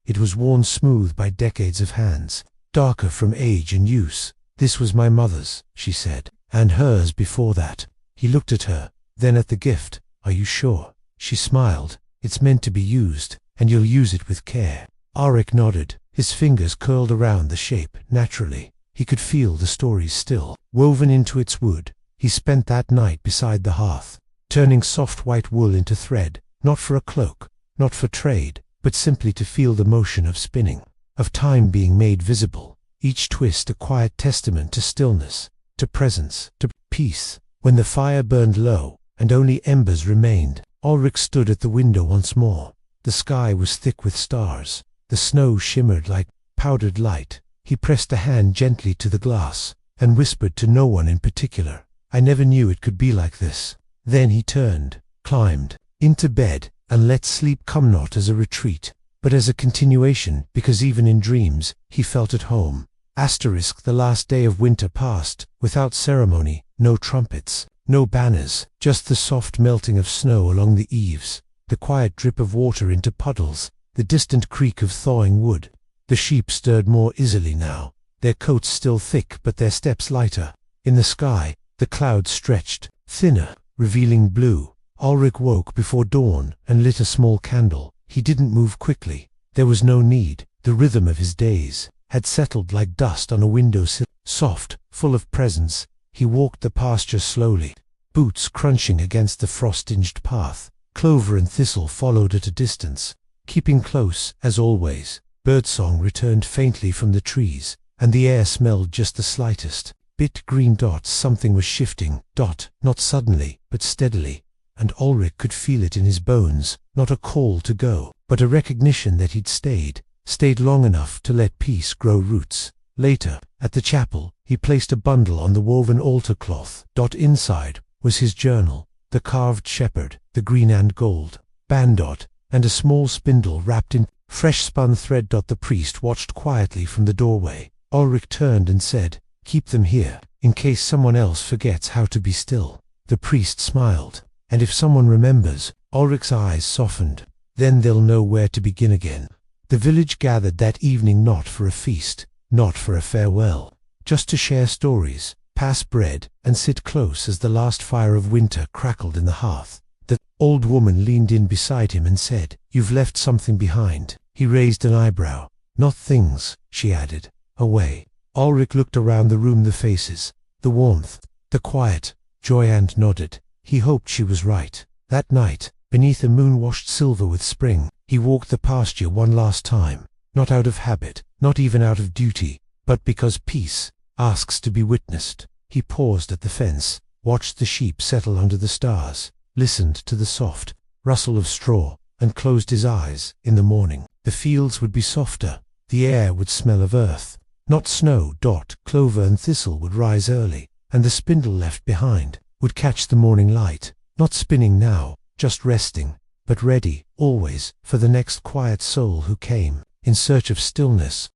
It was worn smooth by decades of hands, darker from age and use. "This was my mother's," she said, "and hers before that." He looked at her, then at the gift. "Are you sure?" She smiled. "It's meant to be used, and you'll use it with care." Ulrich nodded. His fingers curled around the shape naturally. He could feel the stories still woven into its wood. He spent that night beside the hearth, turning soft white wool into thread, not for a cloak, not for trade, but simply to feel the motion of spinning, of time being made visible, each twist a quiet testament to stillness, to presence, to peace. When the fire burned low, and only embers remained, Ulrich stood at the window once more. The sky was thick with stars. The snow shimmered like powdered light. He pressed a hand gently to the glass, and whispered to no one in particular, "I never knew it could be like this." Then he turned, climbed into bed, and let sleep come not as a retreat, but as a continuation, because even in dreams, he felt at home. The last day of winter passed, without ceremony, no trumpets, no banners, just the soft melting of snow along the eaves, the quiet drip of water into puddles, the distant creak of thawing wood. The sheep stirred more easily now, their coats still thick but their steps lighter. In the sky, the clouds stretched, thinner, revealing blue. Ulrich woke before dawn and lit a small candle. He didn't move quickly. There was no need. The rhythm of his days had settled like dust on a windowsill. Soft, full of presence, he walked the pasture slowly, boots crunching against the frost-tinged path. Clover and Thistle followed at a distance, keeping close, as always. Birdsong returned faintly from the trees, and the air smelled just the slightest bit green. Something was shifting, not suddenly, but steadily, and Ulrich could feel it in his bones. Not a call to go, but a recognition that he'd stayed long enough to let peace grow roots. Later, at the chapel, he placed a bundle on the woven altar cloth. Inside was his journal, the carved shepherd, the green and gold band, and a small spindle wrapped in fresh spun thread. The priest watched quietly from the doorway. Ulrich turned and said, "Keep them here, in case someone else forgets how to be still." The priest smiled. "And if someone remembers," Ulrich's eyes softened, "then they'll know where to begin again." The village gathered that evening, not for a feast, not for a farewell, just to share stories, pass bread, and sit close as the last fire of winter crackled in the hearth. The old woman leaned in beside him and said, "You've left something behind." He raised an eyebrow. "Not things," she added. "Away." Ulrich looked around the room, the faces, the warmth, the quiet, joy, and nodded. He hoped she was right. That night, beneath a moon washed silver with spring, he walked the pasture one last time, not out of habit, not even out of duty, but because peace asks to be witnessed. He paused at the fence, watched the sheep settle under the stars, listened to the soft rustle of straw, and closed his eyes. In the morning, the fields would be softer, the air would smell of earth, not snow. Clover and Thistle would rise early, and the spindle left behind would catch the morning light, not spinning now, just resting, but ready, always, for the next quiet soul who came, in search of stillness